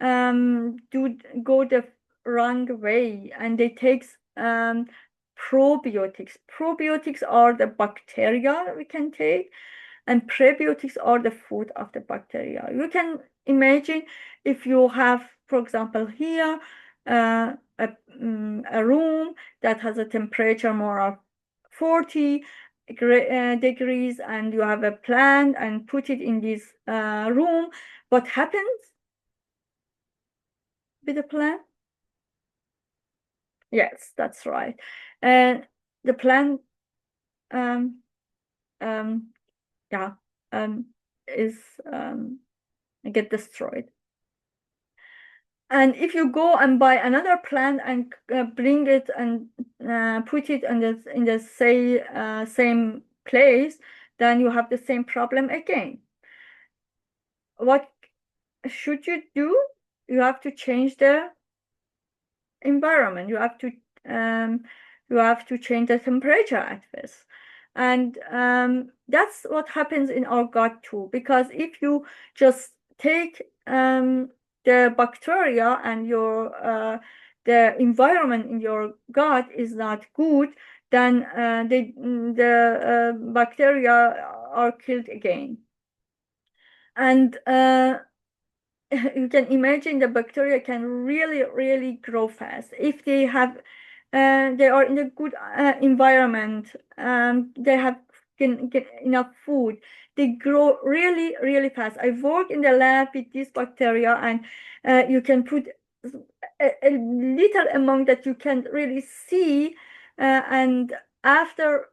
do go the wrong way, and they take probiotics. Probiotics are the bacteria we can take, and prebiotics are the food of the bacteria. You can imagine if you have, for example, here a room that has a temperature more of 40 degrees, and you have a plant and put it in this room. What happens with the plant? Yes, that's right. And the plant yeah is get destroyed. And if you go and buy another plant and bring it and put it in the same place, then you have the same problem again. What should you do? You have to change the environment. You have to change the temperature at first. And that's what happens in our gut too, because if you just take the bacteria and the environment in your gut is not good, then the bacteria are killed again. And you can imagine the bacteria can really, really grow fast if they are in a good environment. They have get enough food. They grow really, really fast. I work in the lab with this bacteria, and you can put a little amount that you can really see, and after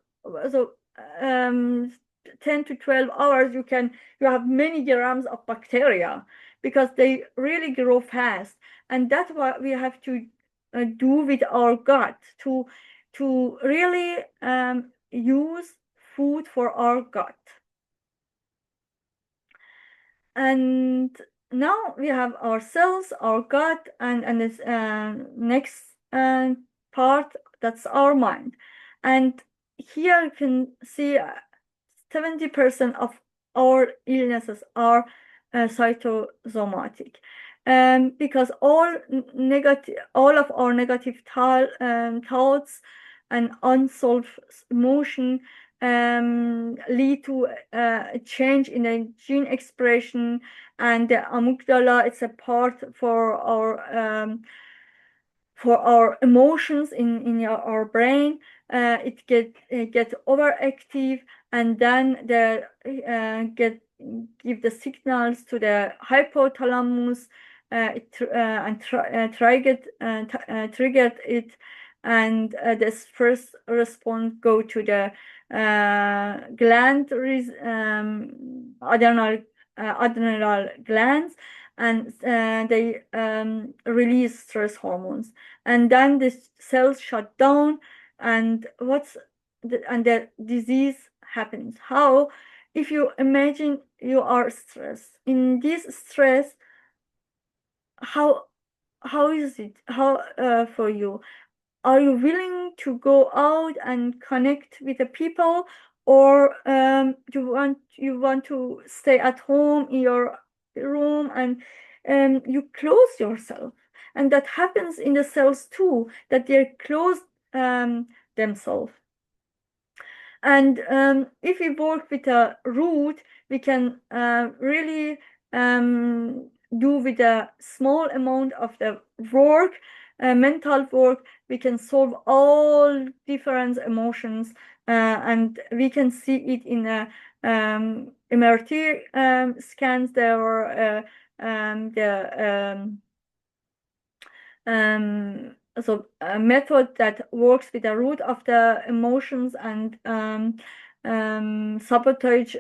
so 10 to 12 hours, you have many grams of bacteria, because they really grow fast. And that's what we have to do with our gut to really use food for our gut. And now we have our cells, our gut, and this next part, that's our mind. And here you can see 70% of our illnesses are cytosomatic. Because all of our negative thoughts and unsolved emotion lead to a change in the gene expression, and the amygdala, it's a part for our emotions in our brain. It get overactive, and then give the signals to the hypothalamus. Triggered it, and this first response go to the adrenal glands, and they release stress hormones, and then the cells shut down, and the disease happens. How? If you imagine you are stressed, in this stress, how is it for you? Are you willing to go out and connect with the people, or you want to stay at home in your room, and you close yourself? And that happens in the cells too, that they close themselves. And if we work with a root, we can really do with a small amount of the work, mental work, we can solve all different emotions, and we can see it in MRT scans. There are so a method that works with the root of the emotions and sabotage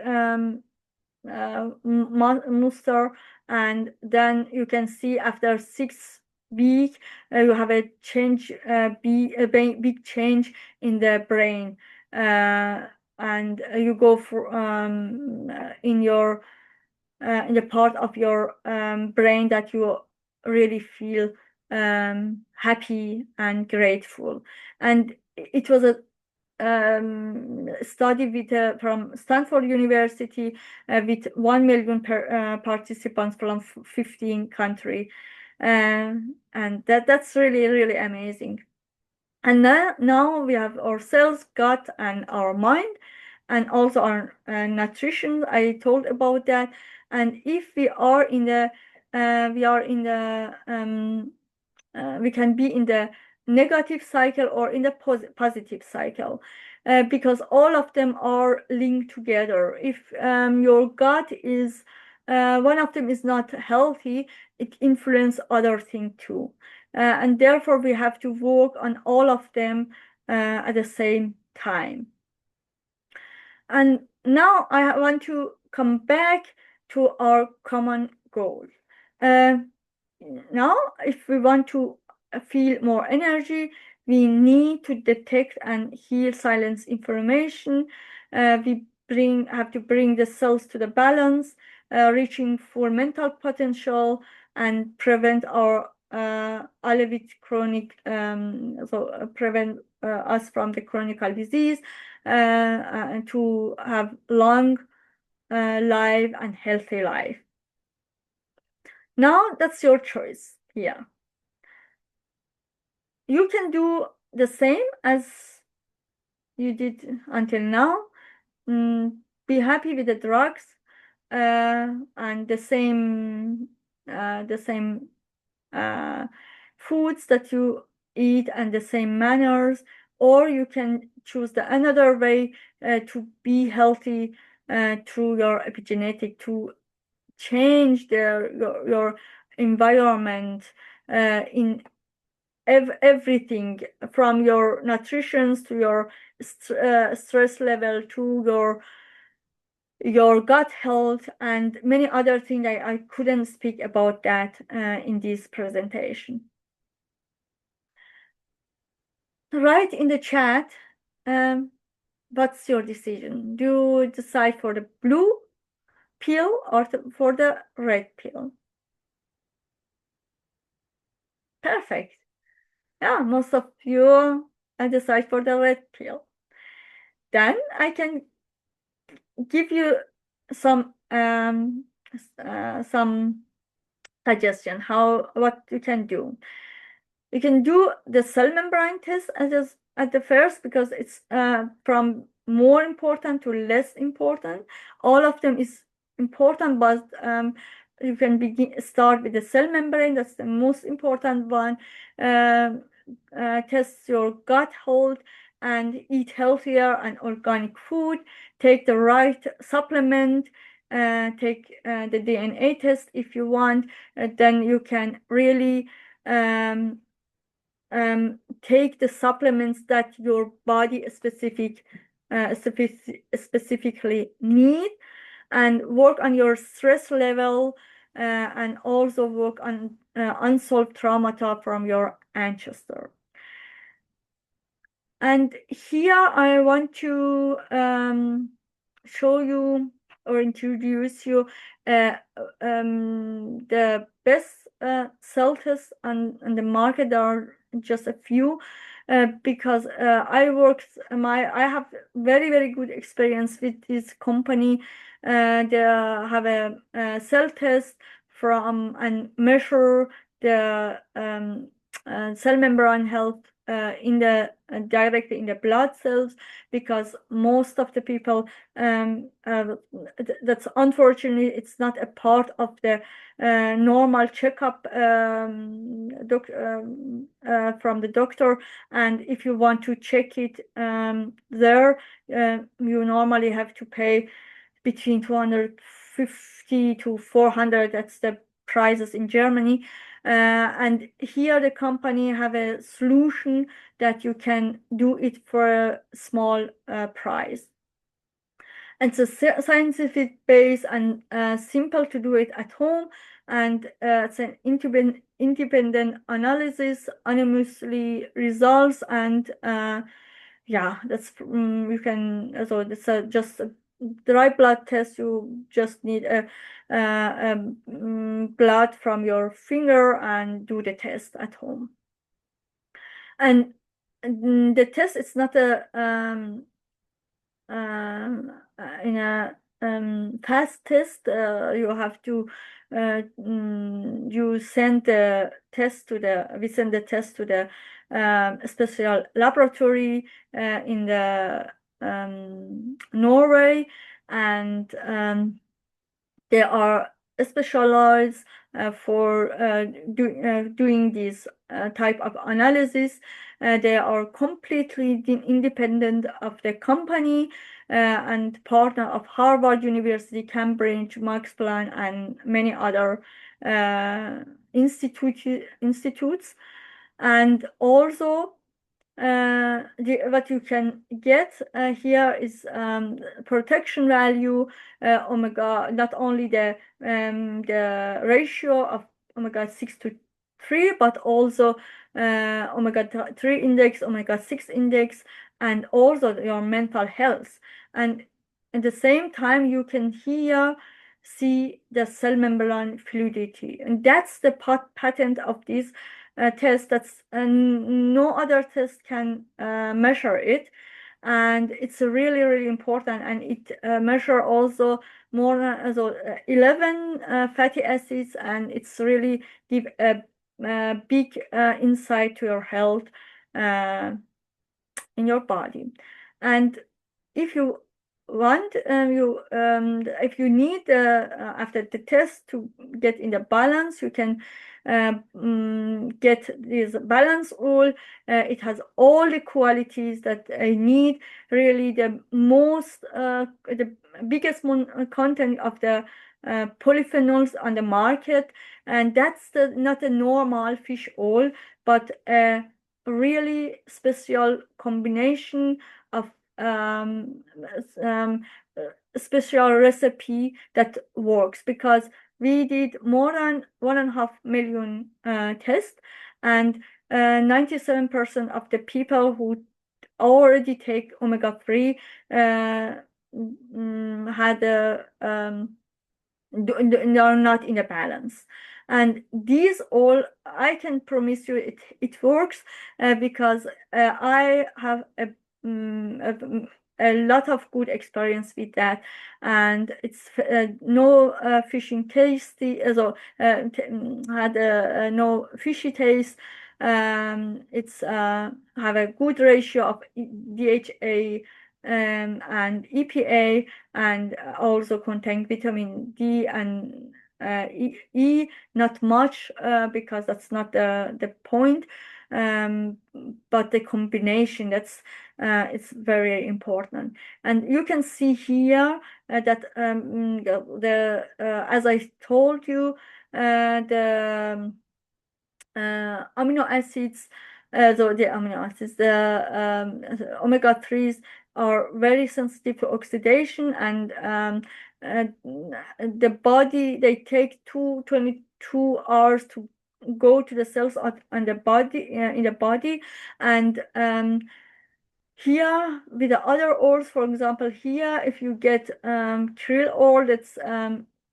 muster, and then you can see after 6 weeks you have a change, big change in the brain, and you go for in the part of your brain that you really feel happy and grateful. And it was a study from Stanford University with 1 million participants from 15 countries, and that's really, really amazing. And now we have our cells, gut, and our mind, and also our nutrition. I told about that. And if we are in the we can be in the negative cycle or in the positive cycle, because all of them are linked together. If your gut is one of them is not healthy, it influences other things too, and therefore we have to work on all of them at the same time. And now I want to come back to our common goal. Now, if we want to feel more energy, we need to detect and heal silence information. We have to bring the cells to the balance, reaching full mental potential, and prevent our Alevit chronic, prevent us from the chronic disease, and to have long life and healthy life. Now that's your choice here. You can do the same as you did until now. Be happy with the drugs and the same foods that you eat and the same manners, or you can choose the another way to be healthy through your epigenetic, to change your environment in everything from your nutrition to your stress level to your gut health and many other things. I couldn't speak about that in this presentation. Write in the chat what's your decision. Do you decide for the blue pill or for the red pill? Perfect. Yeah, most of you decide for the red pill. Then I can give you some suggestion what you can do. You can do the cell membrane test at the first, because it's from more important to less important. All of them is important, but you can start with the cell membrane. That's the most important one. Test your gut health and eat healthier and organic food. Take the right supplement. Take the DNA test if you want. Then you can really take the supplements that your body specifically need, and work on your stress level, and also work on unsolved traumata from your ancestor. And here I want to show you or introduce you the best cell tests on the market. There are just a few, because I have very good experience with this company. They have a cell test from and measure the cell membrane health directly in the blood cells, because most of the people that's unfortunately it's not a part of the normal checkup from the doctor. And if you want to check it there, you normally have to pay between 250 to 400. That's the prices in Germany. And here the company have a solution that you can do it for a small price. And it's a scientific base and simple to do it at home. And it's an independent analysis, anonymously results, and yeah, that's you can. So it's just a dry blood test. You just need a blood from your finger and do the test at home. And the test, it's not a in a fast test. You have to we send the test to the special laboratory in the Norway, and they are specialized for doing this type of analysis. They are completely independent of the company and partner of Harvard University, Cambridge, Max Planck, and many other institutes. And also what you can get here is protection value, omega, not only the ratio of omega-6 to 3, but also omega-3 index, omega-6 index, and also your mental health. And at the same time, you can here see the cell membrane fluidity, and that's the patent of this test that's no other test can measure it, and it's really, really important. And it measure also more than 11 fatty acids, and it's really give a big insight to your health in your body. And if you want, if you need after the test to get in the balance, you can get this balance oil. It has all the qualities that I need. Really, the biggest content of the polyphenols on the market, and that's not a normal fish oil, but a really special combination of special recipe that works, because we did more than 1.5 million tests, and 97% of the people who already take omega-3 had are not in a balance. And these all, I can promise you, it works because I have a lot of good experience with that, and it's no fishing tasty, so had no fishy taste. It's have a good ratio of DHA and EPA, and also contain vitamin D and E, not much because that's not the point, but the combination, that's it's very important. And you can see here that the as I told you, the amino acids, the amino acids, the omega-3s are very sensitive to oxidation, and the body, they take 22 hours to go to the cells on the body, in the body. And here with the other oils, for example, here if you get krill oil, that's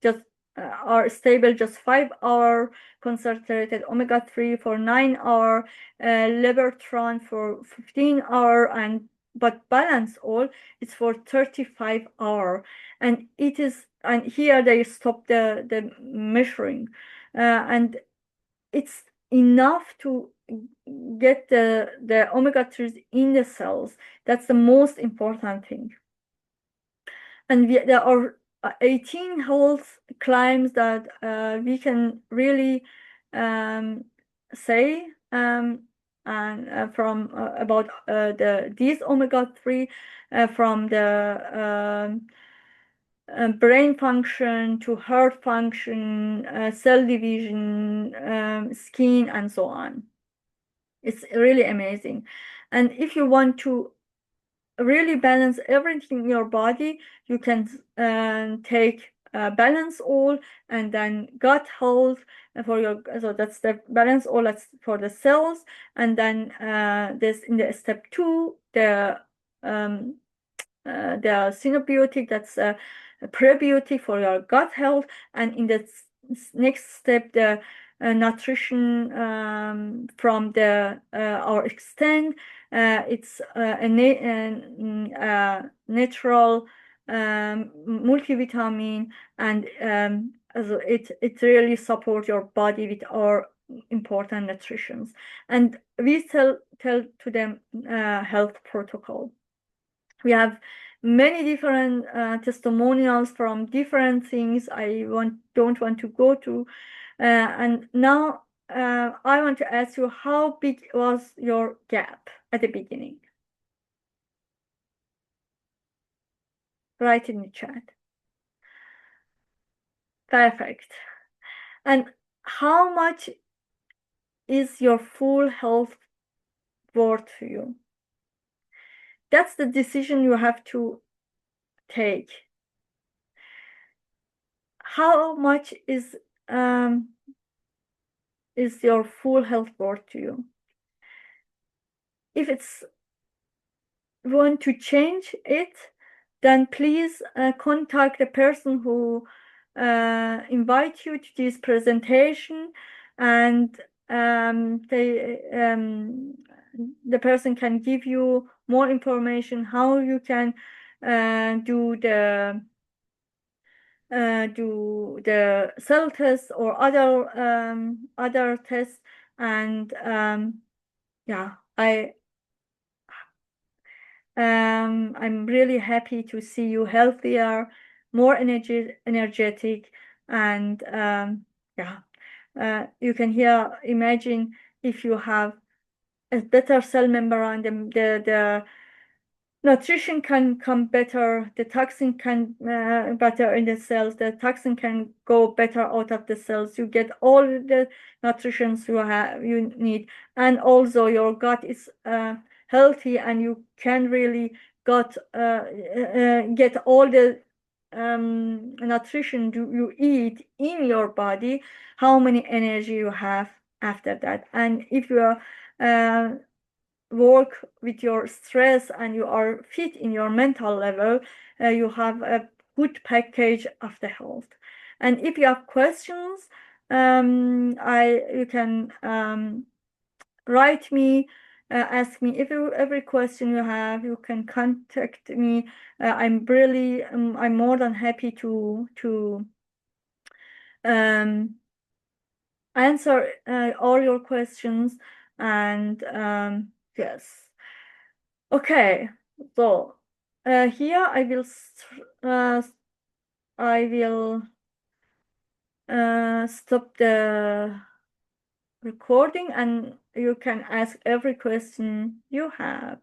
just are stable just 5 hour, concentrated omega-3 for 9 hour, Lebertran for 15 hour, and but balance oil it's for 35 hour. And it is, and here they stop the measuring, and it's enough to get the omega-3s in the cells. That's the most important thing. And there are 18 health claims that we can really say and from about these omega-3, from the brain function to heart function, cell division, skin, and so on. It's really amazing. And if you want to really balance everything in your body, you can take balance oil, and then gut health for your, so that's the balance oil, that's for the cells. And then this in the step 2, the synbiotic, that's a prebiotic for your gut health. And in the next step, the nutrition from the our extent, it's a natural multivitamin, and so it really supports your body with our important nutritions. And we tell to them health protocol. We have many different testimonials from different things I don't want to go to. And now I want to ask you, how big was your gap at the beginning? Write in the chat. Perfect. And how much is your full health worth to you? That's the decision you have to take. How much is your full health worth to you? If it's want to change it, then please contact the person who invite you to this presentation, and the person can give you more information how you can do the cell test or other tests. And yeah, I'm really happy to see you healthier, more energetic, and yeah, you can here imagine if you have a better cell membrane, the nutrition can come better, the toxin can better in the cells, the toxin can go better out of the cells. You get all the nutritions you need, and also your gut is healthy, and you can really get all the nutrition you eat in your body, how many energy you have after that. And if you are work with your stress and you are fit in your mental level, you have a good package of the health. And if you have questions, you can write me, ask me every question you have. You can contact me. I'm more than happy to answer all your questions. And yes. Okay, so here I will stop the recording, and you can ask every question you have.